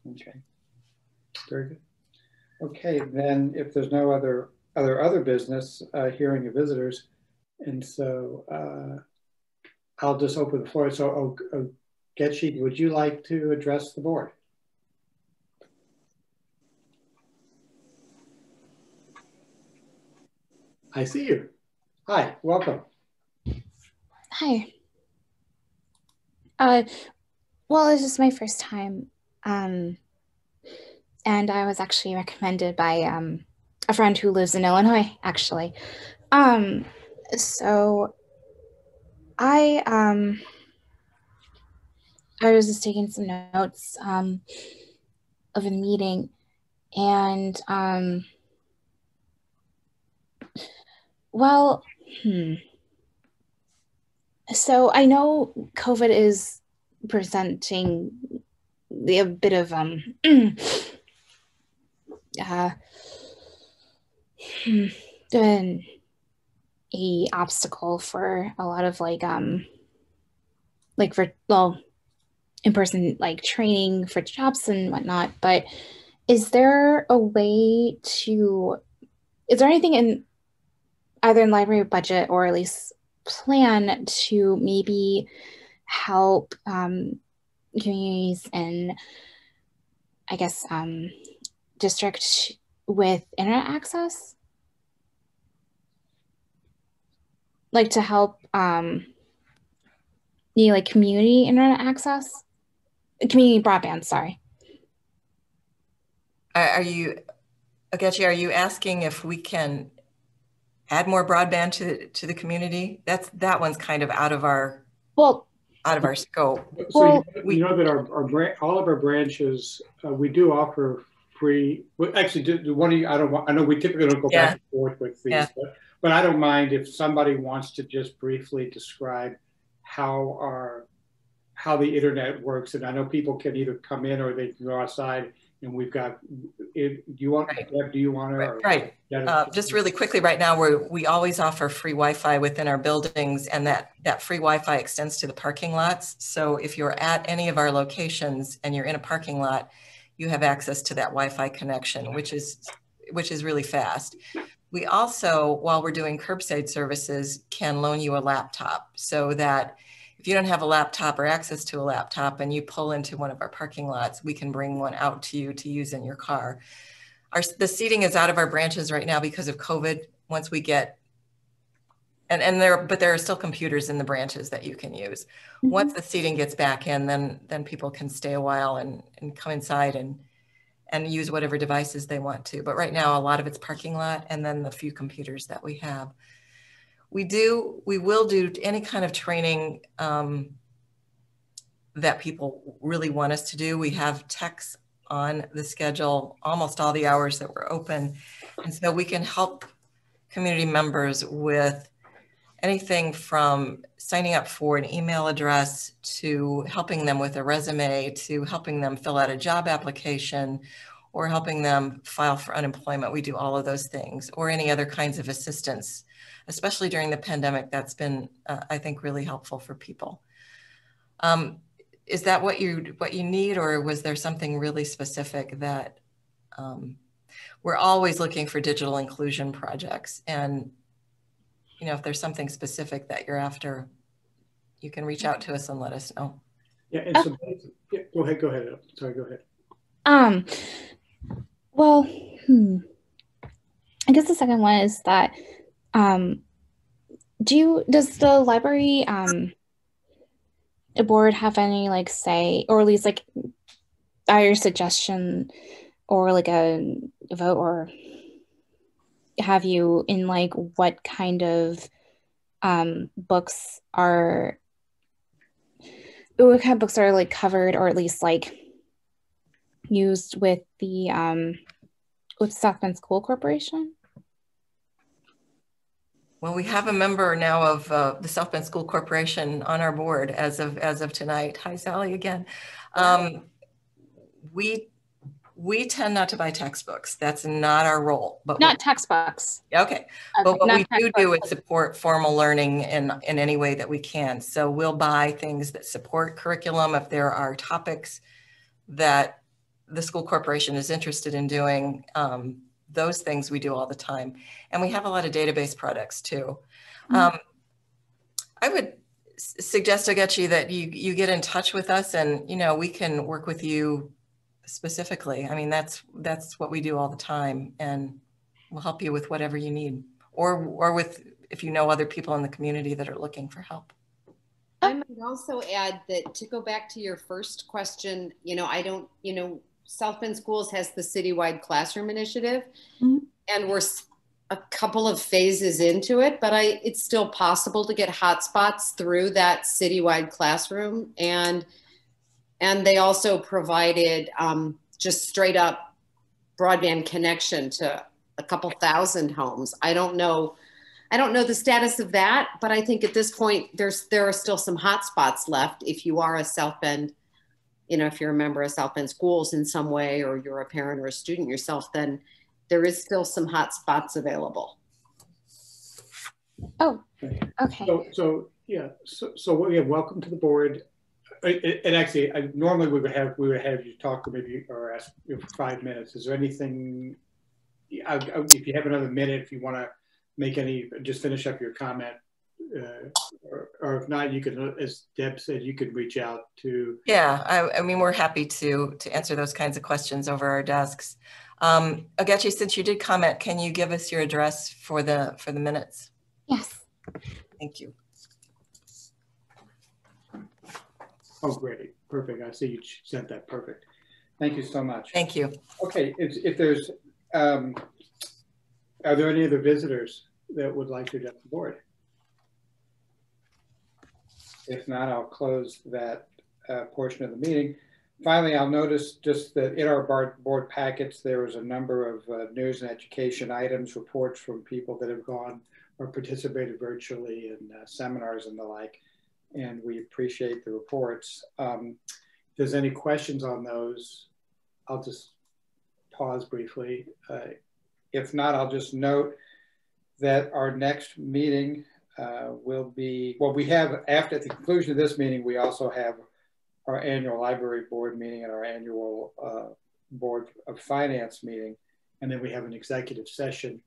Speaker 1: Okay. Very good. Okay, then if there's no other business, hearing of visitors, and so I'll just open the floor. So, Getchie, would you like to address the board? I see you. Hi, welcome.
Speaker 10: Hi. Well, this is my first time, and I was actually recommended by a friend who lives in Illinois, actually. So I was just taking some notes of a meeting, and well, so I know COVID is presenting a bit of an obstacle for a lot of in-person training for jobs and whatnot. But is there anything in either in library budget or at least plan to maybe help communities and I guess district with internet access? Like to help community internet access? Community broadband, sorry.
Speaker 2: Are you asking if we can add more broadband to the community? That one's kind of out of our scope.
Speaker 1: So you know that all of our branches, we do offer free. Well, actually, I know we typically don't go back and forth with these, but I don't mind if somebody wants to just briefly describe how the internet works. And I know people can either come in or they can go outside. And we've got, do you want to?
Speaker 2: Right. Just really quickly right now, we always offer free Wi-Fi within our buildings, and that free Wi-Fi extends to the parking lots. So if you're at any of our locations and you're in a parking lot, you have access to that Wi-Fi connection, which is really fast. We also, while we're doing curbside services, can loan you a laptop so that if you don't have a laptop or access to a laptop and you pull into one of our parking lots, we can bring one out to you to use in your car. The seating is out of our branches right now because of COVID. Once we get, but there are still computers in the branches that you can use. Mm-hmm. Once the seating gets back in, then people can stay a while and come inside and use whatever devices they want to. But right now, a lot of it's parking lot and then the few computers that we have. We will do any kind of training that people really want us to do. We have techs on the schedule almost all the hours that we're open. And so we can help community members with anything from signing up for an email address to helping them with a resume to helping them fill out a job application or helping them file for unemployment. We do all of those things or any other kinds of assistance. Especially during the pandemic, that's been, I think, really helpful for people. Is that what you need, or was there something really specific that we're always looking for digital inclusion projects? And if there's something specific that you're after, you can reach out to us and let us know.
Speaker 1: Yeah, and so go ahead. Sorry, go ahead.
Speaker 10: Well, I guess the second one is that. Does the library the board have any like say, or at least like either suggestion or like a vote, or have you in like what kind of books are like covered, or at least like used with the with South Bend School Corporation?
Speaker 2: Well, we have a member now of the South Bend School Corporation on our board as of tonight. Hi, Sally again. We tend not to buy textbooks. That's not our role. But
Speaker 10: not textbooks.
Speaker 2: Okay. But what we do is support formal learning in any way that we can. So we'll buy things that support curriculum. If there are topics that the school corporation is interested in doing, those things we do all the time. And we have a lot of database products too. I would suggest, Ogechi, that you get in touch with us, and we can work with you specifically. I mean, that's what we do all the time, and we'll help you with whatever you need, or with, if you know other people in the community that are looking for help.
Speaker 9: I might also add that, to go back to your first question, South Bend Schools has the citywide classroom initiative, and we're a couple of phases into it, but it's still possible to get hotspots through that citywide classroom. And they also provided just straight up broadband connection to a couple thousand homes. I don't know the status of that, but I think at this point there are still some hotspots left. If you are a South Bend, if you're a member of South Bend Schools in some way, or you're a parent or a student yourself, then there is still some hotspots available.
Speaker 10: Oh, okay.
Speaker 1: So welcome to the board. And actually, normally we would have you talk or ask for 5 minutes. Is there anything? If you have another minute, if you want to make just finish up your comment, or if not, you can, as Deb said, you could reach out to.
Speaker 2: Yeah, I mean, we're happy to answer those kinds of questions over our desks. Ogechi, since you did comment, can you give us your address for the minutes?
Speaker 10: Yes.
Speaker 2: Thank you.
Speaker 1: Oh, great. Perfect. I see you sent that. Perfect. Thank you so much.
Speaker 2: Thank you.
Speaker 1: Okay. If there's, are there any other visitors that would like to address the board? If not, I'll close that portion of the meeting. Finally, I'll notice just that in our board packets, there was a number of news and education items, reports from people that have gone or participated virtually in seminars and the like. And we appreciate the reports. If there's any questions on those, I'll just pause briefly. If not, I'll just note that our next meeting will be, we have, at the conclusion of this meeting, we also have our annual library board meeting and our annual board of finance meeting. And then we have an executive session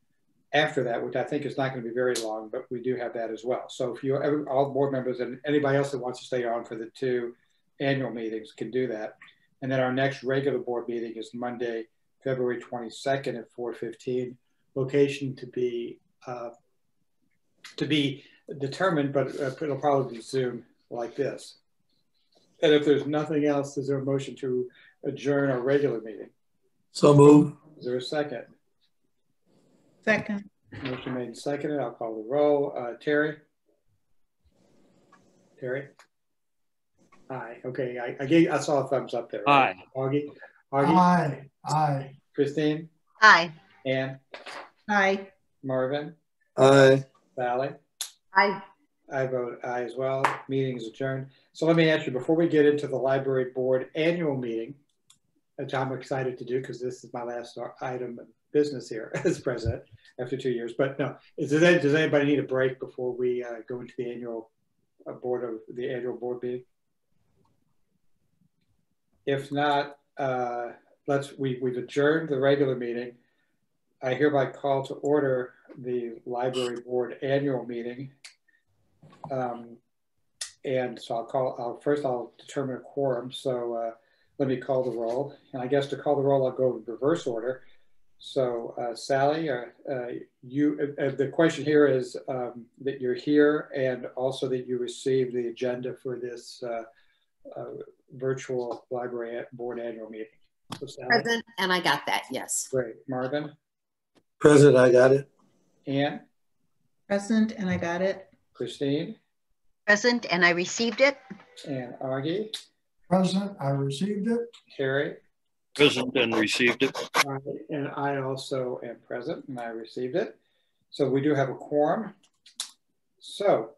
Speaker 1: after that, which I think is not going to be very long, but we do have that as well. So if all board members and anybody else that wants to stay on for the 2 annual meetings can do that. And then our next regular board meeting is Monday, February 22nd at 4:15. Location to be determined, but it'll probably be Zoom like this. And if there's nothing else, is there a motion to adjourn our regular meeting?
Speaker 8: So move.
Speaker 1: Is there a second?
Speaker 16: Second.
Speaker 1: Motion made and seconded. I'll call the roll. Terry? Terry? Aye. Okay. I saw a thumbs up there. Right?
Speaker 4: Aye.
Speaker 1: Augie?
Speaker 5: Aye. Aye.
Speaker 1: Christine?
Speaker 6: Aye.
Speaker 1: Ann?
Speaker 16: Aye.
Speaker 1: Marvin?
Speaker 8: Aye.
Speaker 1: Sally?
Speaker 6: Aye.
Speaker 1: I vote aye as well. Meeting is adjourned. So let me ask you, before we get into the library board annual meeting, which I'm excited to do because this is my last item of business here as president after 2 years. But no, does anybody need a break before we go into the annual board meeting? If not, we've adjourned the regular meeting. I hereby call to order the library board annual meeting. And so I'll determine a quorum. So let me call the roll. And I guess to call the roll, I'll go in reverse order. So Sally, the question here is that you're here and also that you received the agenda for this virtual library board annual meeting. So
Speaker 9: Present, and I got that, yes.
Speaker 1: Great. Marvin?
Speaker 8: Present, I got it.
Speaker 1: Ann?
Speaker 16: Present, and I got it.
Speaker 1: Christine?
Speaker 6: Present, and I received it.
Speaker 1: And Augie?
Speaker 5: Present, I received it.
Speaker 1: Terry?
Speaker 4: Present and received it.
Speaker 1: And I also am present and I received it. So we do have a quorum. So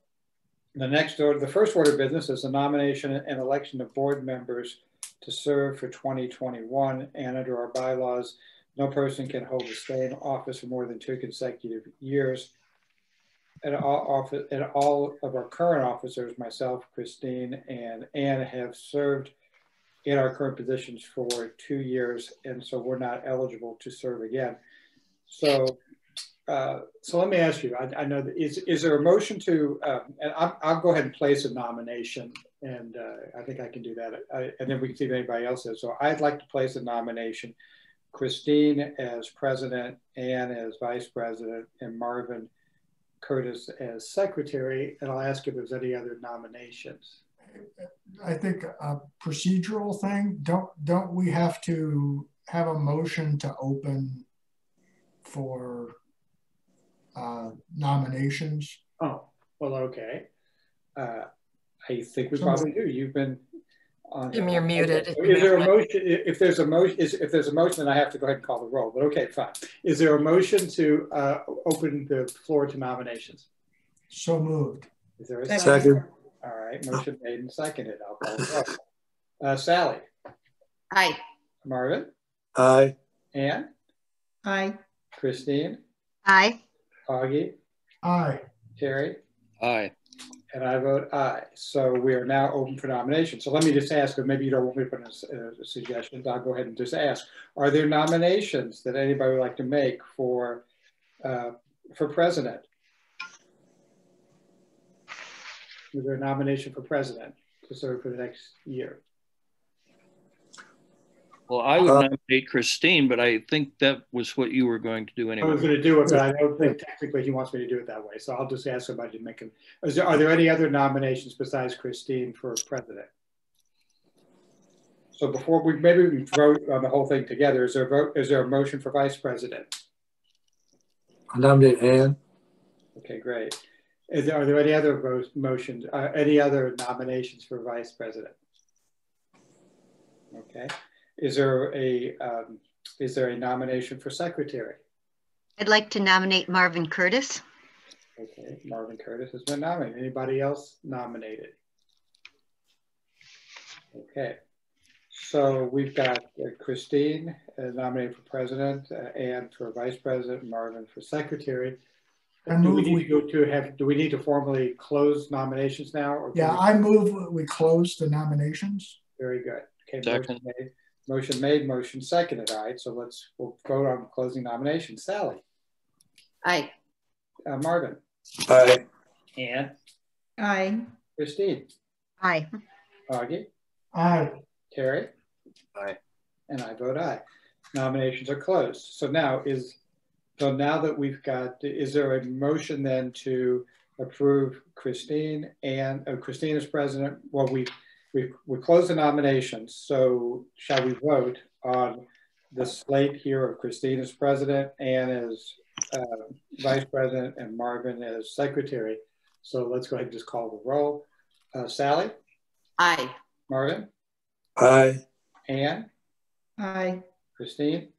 Speaker 1: the first order of business is the nomination and election of board members to serve for 2021. And under our bylaws, no person can hold the same office for more than 2 consecutive years. And all of our current officers, myself, Christine, and Ann, have served in our current positions for 2 years, and so we're not eligible to serve again. So, so let me ask you. I know that is there a motion to? And I'll go ahead and place a nomination, and I think I can do that. And then we can see if anybody else is. So I'd like to place a nomination: Christine as president, Ann as vice president, and Marvin Curtis as secretary. And I'll ask if there's any other nominations.
Speaker 5: I think a procedural thing, don't we have to have a motion to open for nominations?
Speaker 1: Oh, well, okay. I think we probably do. You've been on.
Speaker 2: Jim, you're muted.
Speaker 1: So is there a motion? If there's a motion, then I have to go ahead and call the roll. But okay, fine. Is there a motion to open the floor to nominations?
Speaker 5: So moved.
Speaker 1: Is there a
Speaker 8: second?
Speaker 1: All right, motion made and seconded. I'll call the roll. Sally?
Speaker 9: Aye.
Speaker 1: Marvin?
Speaker 8: Aye.
Speaker 1: Ann?
Speaker 16: Aye.
Speaker 1: Christine?
Speaker 6: Aye.
Speaker 1: Augie?
Speaker 5: Aye.
Speaker 1: Terry?
Speaker 4: Aye.
Speaker 1: And I vote aye. So we are now open for nomination. So let me just ask, or maybe you don't want me to put in a suggestion, I'll go ahead and just ask. Are there nominations that anybody would like to make for president? Is there a nomination for president to serve for the next year?
Speaker 4: Well, I would nominate Christine, but I think that was what you were going to do anyway.
Speaker 1: I was going to do it, but I don't think technically he wants me to do it that way. So I'll just ask somebody to make him. Are there any other nominations besides Christine for president? So before we vote on the whole thing together, is there a motion for vice president?
Speaker 8: I nominate Ann.
Speaker 1: Okay, great. Are there any other motions, any other nominations for vice president? Okay. Is there a nomination for secretary?
Speaker 6: I'd like to nominate Marvin Curtis.
Speaker 1: Okay, Marvin Curtis has been nominated. Anybody else nominated? Okay. So we've got Christine nominated for president, Ann for vice president, Marvin for secretary. Do we need to formally close nominations now? Or
Speaker 5: yeah, I move we close the nominations.
Speaker 1: Very good. Okay, motion made, motion seconded. All right, so we'll vote on closing nominations. Sally?
Speaker 9: Aye.
Speaker 1: Marvin?
Speaker 8: Aye.
Speaker 1: Ann?
Speaker 16: Aye.
Speaker 1: Christine?
Speaker 6: Aye.
Speaker 1: Augie?
Speaker 5: Aye.
Speaker 1: Terry?
Speaker 4: Aye.
Speaker 1: And I vote aye. Nominations are closed. So now that we've got, is there a motion then to approve Christine and Christine as president? Well, we closed the nominations. So shall we vote on the slate here of Christine as president, Ann as vice president, and Marvin as secretary? So let's go ahead and just call the roll. Sally?
Speaker 9: Aye.
Speaker 1: Marvin?
Speaker 8: Aye.
Speaker 1: Ann?
Speaker 16: Aye.
Speaker 1: Christine?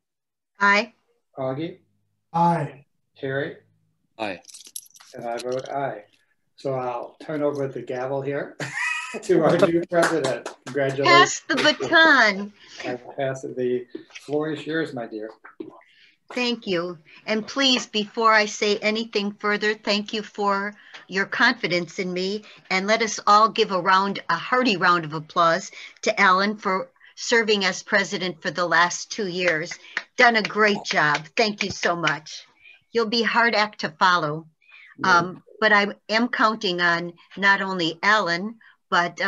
Speaker 6: Aye.
Speaker 1: Augie?
Speaker 5: Aye.
Speaker 1: Terry?
Speaker 4: Aye.
Speaker 1: And I vote aye. So I'll turn over the gavel here to our new president. Congratulations.
Speaker 6: Pass the baton.
Speaker 1: I pass it. The floor is yours, my dear.
Speaker 6: Thank you. And please, before I say anything further, thank you for your confidence in me. And let us all give a hearty round of applause to Alan for serving as president for the last 2 years. Done a great job. Thank you so much. You'll be a hard act to follow. But I am counting on not only Alan, but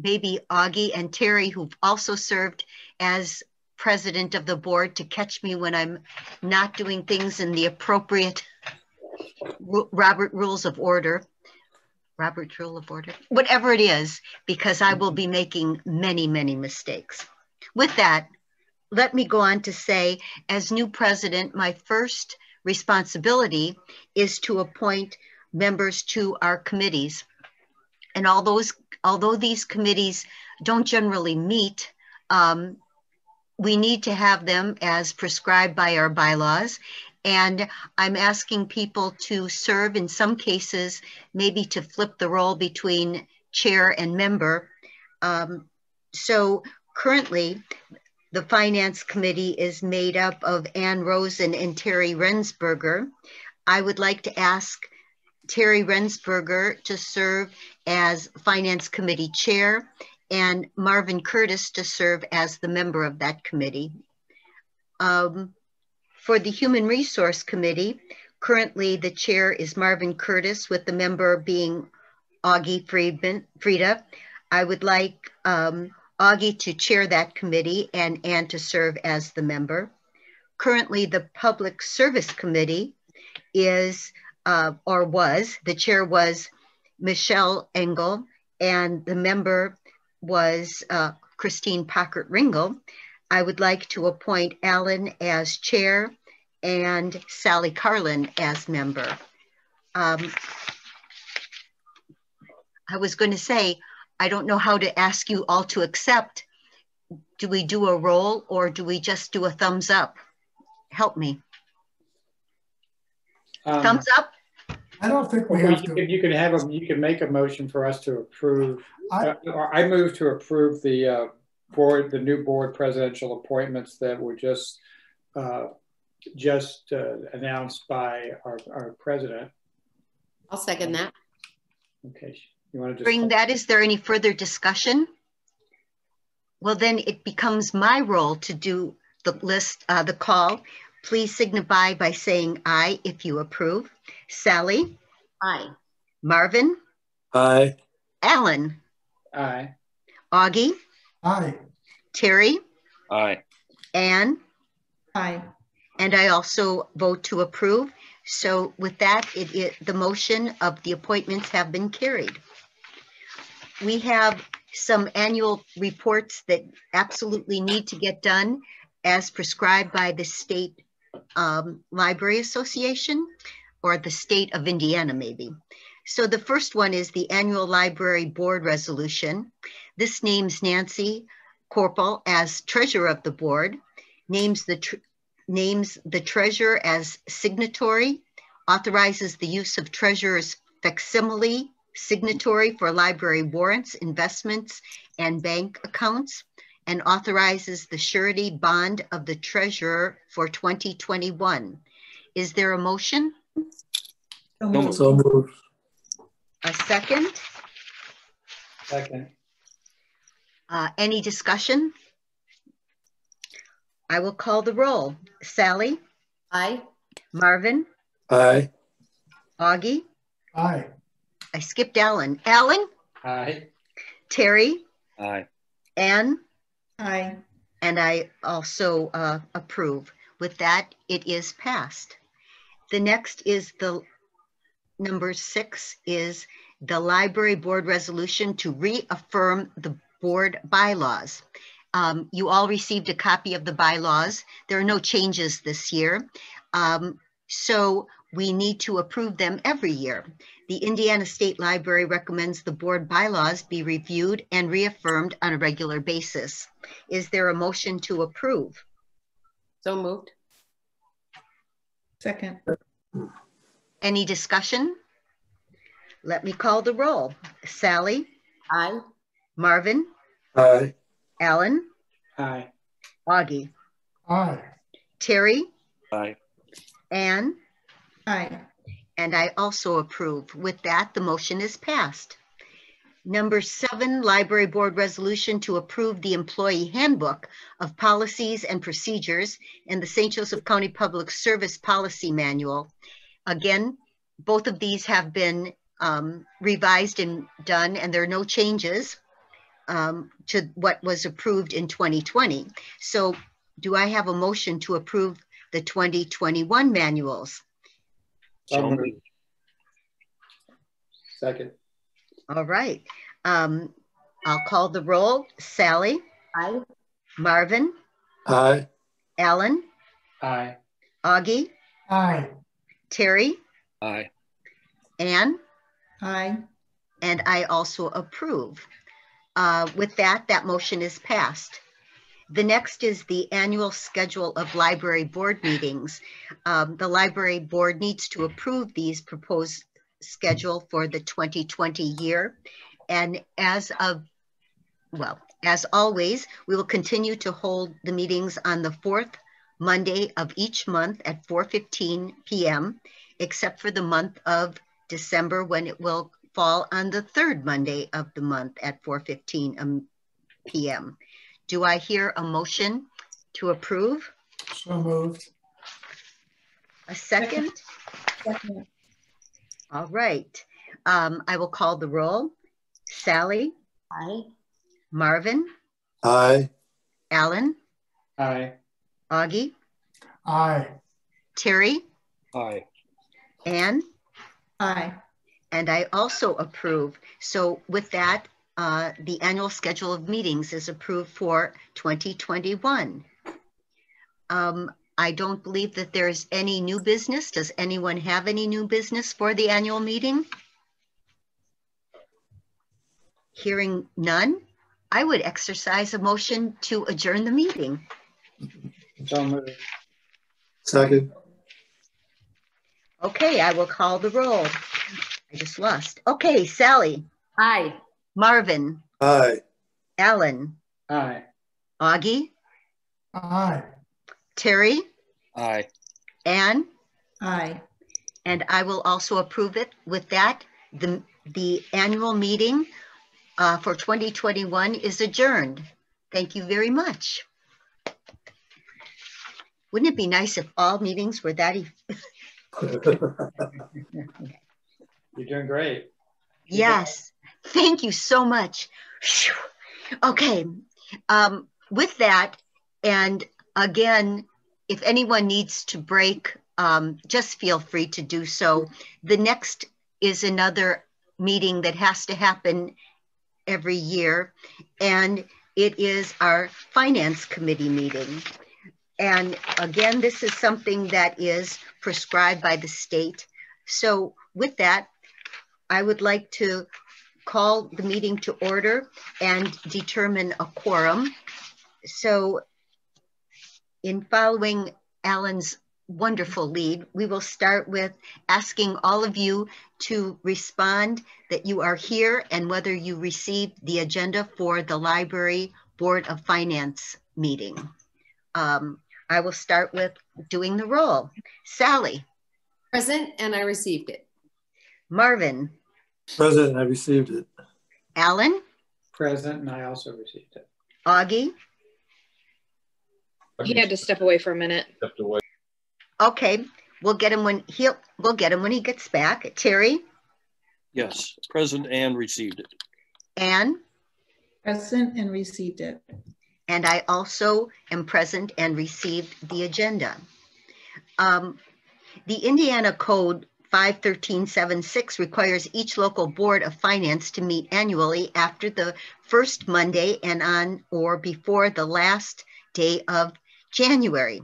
Speaker 6: baby Augie and Terry, who've also served as president of the board to catch me when I'm not doing things in the appropriate Robert's Rule of Order, whatever it is, because I will be making many, many mistakes. With that, let me go on to say, as new president, my first responsibility is to appoint members to our committees. And although these committees don't generally meet, we need to have them as prescribed by our bylaws. And I'm asking people to serve, in some cases, maybe to flip the role between chair and member. So currently, the Finance Committee is made up of Ann Rosen and Terry Rensberger. I would like to ask Terry Rensberger to serve as Finance Committee Chair and Marvin Curtis to serve as the member of that committee. For the Human Resource Committee, currently the chair is Marvin Curtis, with the member being Augie Frieda. I would like Augie to chair that committee and Ann to serve as the member. Currently, the Public Service Committee is, the chair was Michelle Engel, and the member was Christine Packard-Ringel. I would like to appoint Alan as chair and Sally Carlin as member. I was going to say, I don't know how to ask you all to accept. Do we do a roll or do we just do a thumbs up? Help me. Thumbs up?
Speaker 5: I don't think we have to.
Speaker 1: You can make a motion for us to approve. I move to approve the new board presidential appointments that were just announced by our president.
Speaker 9: I'll second that.
Speaker 1: Okay. You want to just
Speaker 6: bring that? Is there any further discussion? Well, then it becomes my role to do the list, the call. Please signify by saying aye if you approve. Sally?
Speaker 9: Aye.
Speaker 6: Marvin?
Speaker 8: Aye.
Speaker 6: Alan?
Speaker 1: Aye.
Speaker 6: Augie?
Speaker 5: Aye.
Speaker 6: Terry?
Speaker 4: Aye.
Speaker 6: Ann?
Speaker 16: Aye.
Speaker 6: And I also vote to approve. So with that, the motion of the appointments have been carried. We have some annual reports that absolutely need to get done as prescribed by the State Library Association, or the state of Indiana, maybe. So the first one is the annual library board resolution. This names Nancy Corpel as treasurer of the board, names the treasurer as signatory, authorizes the use of treasurer's facsimile signatory for library warrants, investments, and bank accounts, and authorizes the surety bond of the treasurer for 2021. Is there a motion?
Speaker 8: So moved.
Speaker 6: A second?
Speaker 1: Second.
Speaker 6: Any discussion? I will call the roll. Sally?
Speaker 9: Aye.
Speaker 6: Marvin?
Speaker 8: Aye.
Speaker 6: Augie?
Speaker 5: Aye.
Speaker 6: I skipped Alan. Alan?
Speaker 1: Aye.
Speaker 6: Terry?
Speaker 4: Aye.
Speaker 6: Ann?
Speaker 16: Aye.
Speaker 6: And I also approve. With that, it is passed. The next is number 6 is the library board resolution to reaffirm the board bylaws. You all received a copy of the bylaws. There are no changes this year. So we need to approve them every year. The Indiana State Library recommends the board bylaws be reviewed and reaffirmed on a regular basis. Is there a motion to approve?
Speaker 9: So moved.
Speaker 16: Second.
Speaker 6: Any discussion? Let me call the roll. Sally?
Speaker 9: Aye.
Speaker 6: Marvin?
Speaker 8: Aye.
Speaker 6: Alan?
Speaker 1: Aye.
Speaker 6: Augie?
Speaker 5: Aye.
Speaker 6: Terry?
Speaker 4: Aye.
Speaker 6: Ann?
Speaker 16: Aye.
Speaker 6: And I also approve. With that, the motion is passed. Number 7, library board resolution to approve the employee handbook of policies and procedures and the St. Joseph County Public Service Policy Manual. Again, both of these have been revised and done, and there are no changes to what was approved in 2020. So Do I have a motion to approve the 2021 manuals?
Speaker 1: So moved. Second.
Speaker 6: All right. I'll call the roll. Sally?
Speaker 9: Aye.
Speaker 6: Marvin?
Speaker 8: Aye.
Speaker 6: Alan?
Speaker 1: Aye.
Speaker 6: Augie?
Speaker 5: Aye.
Speaker 6: Terry?
Speaker 4: Aye.
Speaker 6: Anne?
Speaker 16: Aye.
Speaker 6: And I also approve. With that, that motion is passed. The next is the annual schedule of library board meetings. The library board needs to approve these proposed schedule for the 2020 year. And as always, we will continue to hold the meetings on the fourth Monday of each month at 4:15 p.m., except for the month of December, when it will fall on the third Monday of the month at 4:15 p.m. Do I hear a motion to approve?
Speaker 5: So moved.
Speaker 6: A second?
Speaker 16: Second.
Speaker 6: All right. I will call the roll. Sally?
Speaker 9: Aye.
Speaker 6: Marvin?
Speaker 8: Aye.
Speaker 6: Alan?
Speaker 1: Aye.
Speaker 6: Augie?
Speaker 5: Aye.
Speaker 6: Terry?
Speaker 4: Aye.
Speaker 6: Anne?
Speaker 16: Aye.
Speaker 6: And I also approve. So with that, the annual schedule of meetings is approved for 2021. I don't believe that there's any new business. Does anyone have any new business for the annual meeting? Hearing none, I would exercise a motion to adjourn the meeting.
Speaker 1: So moved.
Speaker 8: Second.
Speaker 6: Okay, I will call the roll. I just lost. Okay, Sally.
Speaker 9: Aye.
Speaker 6: Marvin.
Speaker 8: Aye.
Speaker 6: Alan.
Speaker 1: Aye.
Speaker 6: Augie.
Speaker 5: Aye.
Speaker 6: Terry.
Speaker 4: Aye.
Speaker 6: Anne.
Speaker 16: Aye.
Speaker 6: And I will also approve it. With that, the annual meeting for 2021 is adjourned. Thank you very much. Wouldn't it be nice if all meetings were that?
Speaker 1: You're doing great.
Speaker 6: Yes. Thank you so much. Whew. Okay. With that, and again, if anyone needs to break, just feel free to do so. The next is another meeting that has to happen every year, and it is our Finance Committee meeting. And again, this is something that is prescribed by the state. So with that, I would like to call the meeting to order and determine a quorum. So in following Alan's wonderful lead, we will start with asking all of you to respond that you are here and whether you received the agenda for the Library Board of Finance meeting. I will start with doing the roll. Sally.
Speaker 9: Present, and I received it.
Speaker 6: Marvin.
Speaker 8: Present, I received it.
Speaker 6: Alan.
Speaker 1: Present, and I also received it.
Speaker 6: Augie.
Speaker 10: He had to step away for a minute.
Speaker 14: Stepped away.
Speaker 6: Okay, we'll get him when he gets back. Terry.
Speaker 4: Yes, present and received it.
Speaker 6: Anne.
Speaker 16: Present and received it.
Speaker 6: And I also am present and received the agenda. The Indiana Code 51376 requires each local board of finance to meet annually after the first Monday and on or before the last day of January.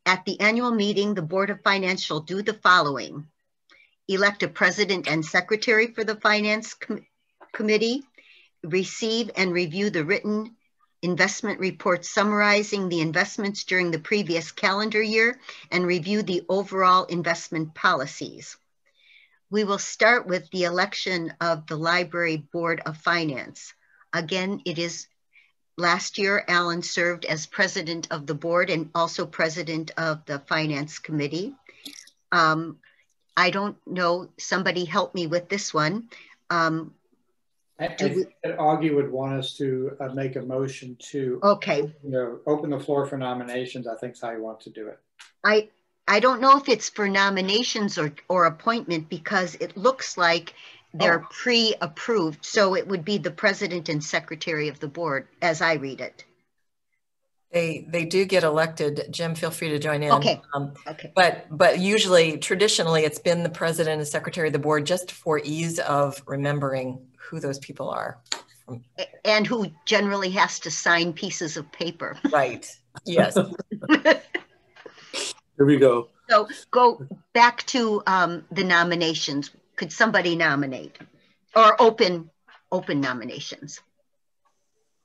Speaker 6: At the annual meeting, the Board of Finance shall do the following: elect a president and secretary for the Finance Committee, receive and review the written investment report summarizing the investments during the previous calendar year, and review the overall investment policies. We will start with the election of the Library Board of Finance. Again, it is last year, Alan served as president of the board and also president of the Finance Committee. I don't know, somebody help me with this one.
Speaker 1: I think that Augie would want us to make a motion to open the floor for nominations. I think is how you want to do it.
Speaker 6: I don't know if it's for nominations or appointment, because it looks like they're pre-approved. So it would be the president and secretary of the board as I read it.
Speaker 2: They do get elected. Jim, feel free to join in.
Speaker 6: Okay. Okay.
Speaker 2: But usually, traditionally, it's been the president and secretary of the board, just for ease of remembering who those people are.
Speaker 6: And who generally has to sign pieces of paper.
Speaker 2: Right. Yes.
Speaker 8: Here we go.
Speaker 6: So go back to the nominations. Could somebody nominate or open nominations?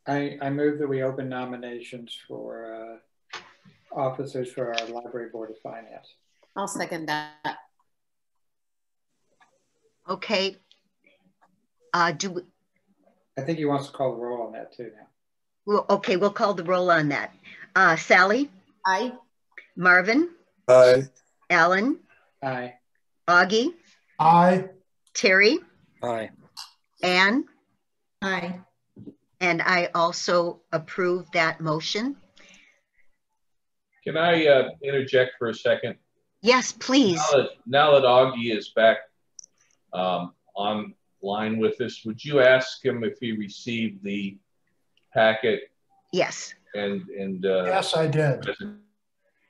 Speaker 1: I move that we open nominations for officers for our Library Board of Finance.
Speaker 9: I'll second that.
Speaker 6: Okay.
Speaker 1: I think he wants to call the roll on that too now.
Speaker 6: Well, okay, we'll call the roll on that. Sally?
Speaker 9: Aye.
Speaker 6: Marvin?
Speaker 8: Aye.
Speaker 6: Alan?
Speaker 1: Aye.
Speaker 6: Augie?
Speaker 5: Aye.
Speaker 6: Terry?
Speaker 4: Aye.
Speaker 6: Anne?
Speaker 16: Aye.
Speaker 6: And I also approve that motion.
Speaker 14: Can I interject for a second?
Speaker 6: Yes, please.
Speaker 14: Now that Augie is back online with us, would you ask him if he received the packet?
Speaker 6: Yes.
Speaker 14: And
Speaker 5: yes, I did.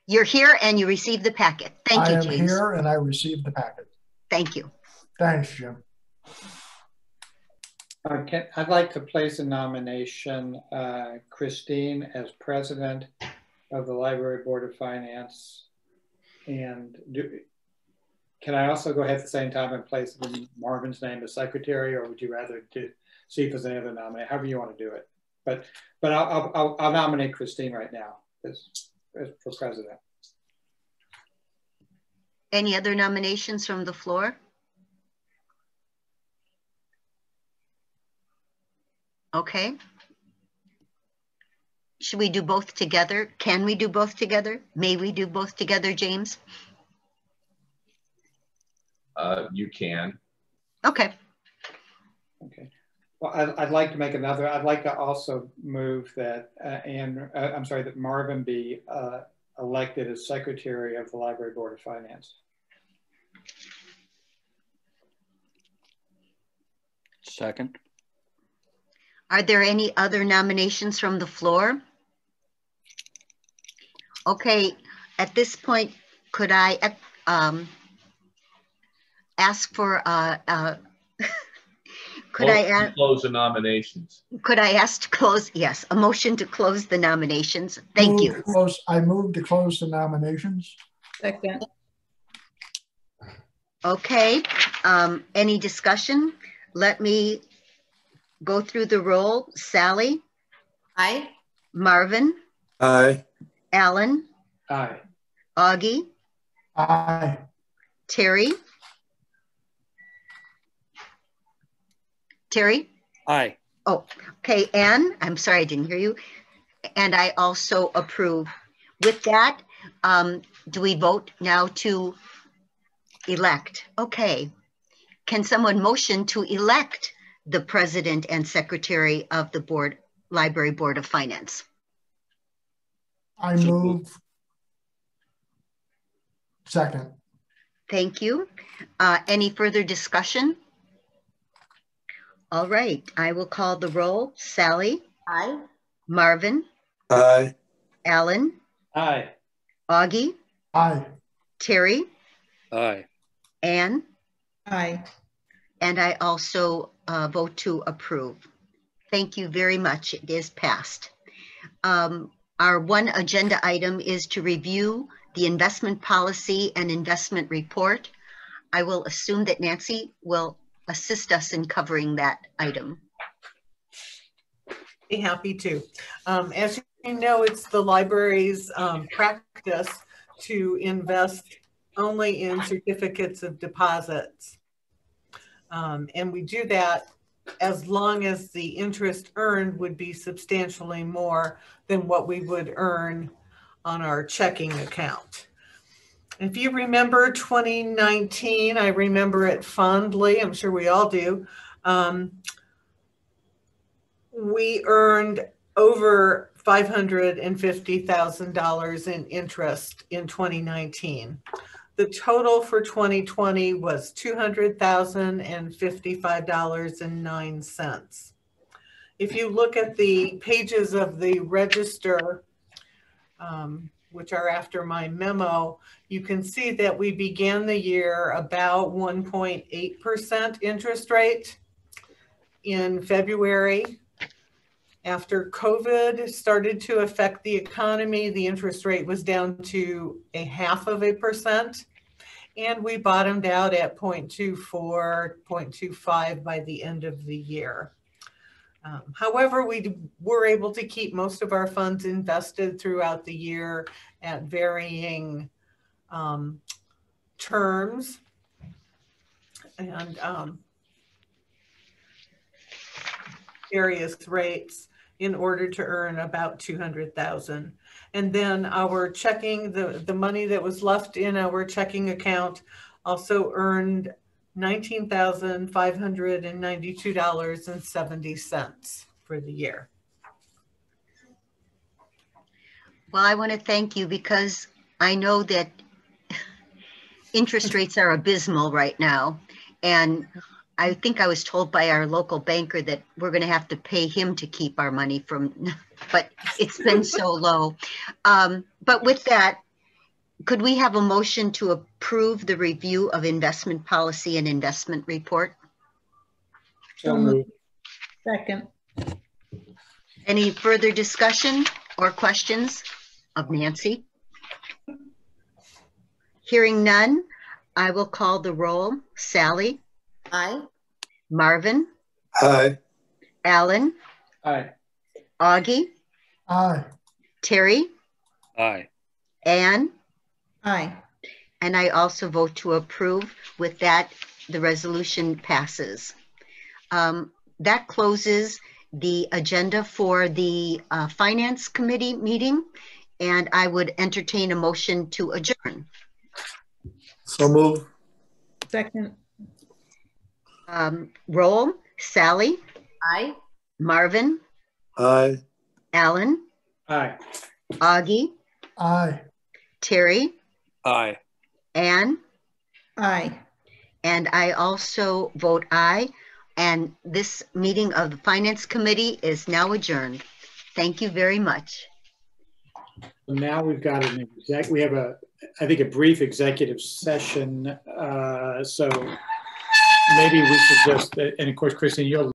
Speaker 6: You're here and you received the packet. Thank you, James.
Speaker 5: I am here and I received the packet.
Speaker 6: Thank you.
Speaker 5: Thanks, Jim.
Speaker 1: I'd like to place a nomination, Christine as president of the Library Board of Finance. And can I also go ahead at the same time and place Marvin's name as secretary, or would you rather see if there's any other nomination? However you want to do it. But I'll nominate Christine right now as for president.
Speaker 6: Any other nominations from the floor? Okay. Should we do both together? Can we do both together? May we do both together, James?
Speaker 14: You can.
Speaker 6: Okay.
Speaker 1: Okay. Well, I'd like to make another. I'd like to also move that that Marvin be elected as secretary of the Library Board of Finance.
Speaker 4: Second.
Speaker 6: Are there any other nominations from the floor? Okay, at this point, could I ask for
Speaker 14: close the nominations?
Speaker 6: Could I ask to close? Yes, a motion to close the nominations. Thank you.
Speaker 5: I move to close the nominations.
Speaker 16: Second.
Speaker 6: Okay, any discussion? Let me go through the roll. Sally?
Speaker 9: Aye.
Speaker 6: Marvin?
Speaker 8: Aye.
Speaker 6: Alan?
Speaker 1: Aye.
Speaker 6: Augie?
Speaker 5: Aye.
Speaker 6: Terry? Terry?
Speaker 4: Aye.
Speaker 6: Oh, okay. Anne, I'm sorry, I didn't hear you. And I also approve. With that, do we vote now to elect? Okay. Can someone motion to elect the president and secretary of the Library Board of Finance?
Speaker 5: I move. Second.
Speaker 6: Thank you. Any further discussion? All right, I will call the roll. Sally?
Speaker 9: Aye.
Speaker 6: Marvin?
Speaker 8: Aye.
Speaker 6: Alan?
Speaker 1: Aye.
Speaker 6: Augie?
Speaker 5: Aye.
Speaker 6: Terry?
Speaker 4: Aye.
Speaker 6: Anne?
Speaker 16: Aye.
Speaker 6: And I also vote to approve. Thank you very much. It is passed. Our one agenda item is to review the investment policy and investment report. I will assume that Nancy will assist us in covering that item.
Speaker 7: Be happy to. As you know, it's the library's practice to invest only in certificates of deposits. And we do that as long as the interest earned would be substantially more than what we would earn on our checking account. If you remember 2019, I remember it fondly, I'm sure we all do. We earned over $550,000 in interest in 2019. The total for 2020 was $200,055.09. If you look at the pages of the register which are after my memo, you can see that we began the year about 1.8% interest rate. In February, after COVID started to affect the economy, the interest rate was down to 0.5%. And we bottomed out at 0.24, 0.25 by the end of the year. However, we were able to keep most of our funds invested throughout the year at varying terms and various rates in order to earn about $200,000. And then our checking, the money that was left in our checking account also earned $19,592.70 for the year.
Speaker 6: Well, I want to thank you because I know that interest rates are abysmal right now. And I think I was told by our local banker that we're going to have to pay him to keep our money from, but it's been so low. But with that, could we have a motion to approve the review of investment policy and investment report?
Speaker 1: So moved.
Speaker 16: Second.
Speaker 6: Any further discussion or questions of Nancy? Hearing none, I will call the roll. Sally?
Speaker 9: Aye.
Speaker 6: Marvin?
Speaker 8: Aye.
Speaker 6: Alan?
Speaker 1: Aye.
Speaker 6: Augie?
Speaker 5: Aye.
Speaker 6: Terry?
Speaker 4: Aye.
Speaker 6: Anne?
Speaker 16: Aye.
Speaker 6: And I also vote to approve. With that, the resolution passes. That closes the agenda for the Finance Committee meeting, and I would entertain a motion to adjourn.
Speaker 8: So move.
Speaker 16: Second.
Speaker 6: Roll. Sally?
Speaker 9: Aye.
Speaker 6: Marvin?
Speaker 8: Aye.
Speaker 6: Alan?
Speaker 1: Aye.
Speaker 6: Augie?
Speaker 5: Aye.
Speaker 6: Terry?
Speaker 4: Aye.
Speaker 6: Anne?
Speaker 16: Aye.
Speaker 6: And I also vote aye. And this meeting of the Finance Committee is now adjourned. Thank you very much.
Speaker 1: Now we've got we have I think a brief executive session. So maybe we should just, and of course, Christine, you'll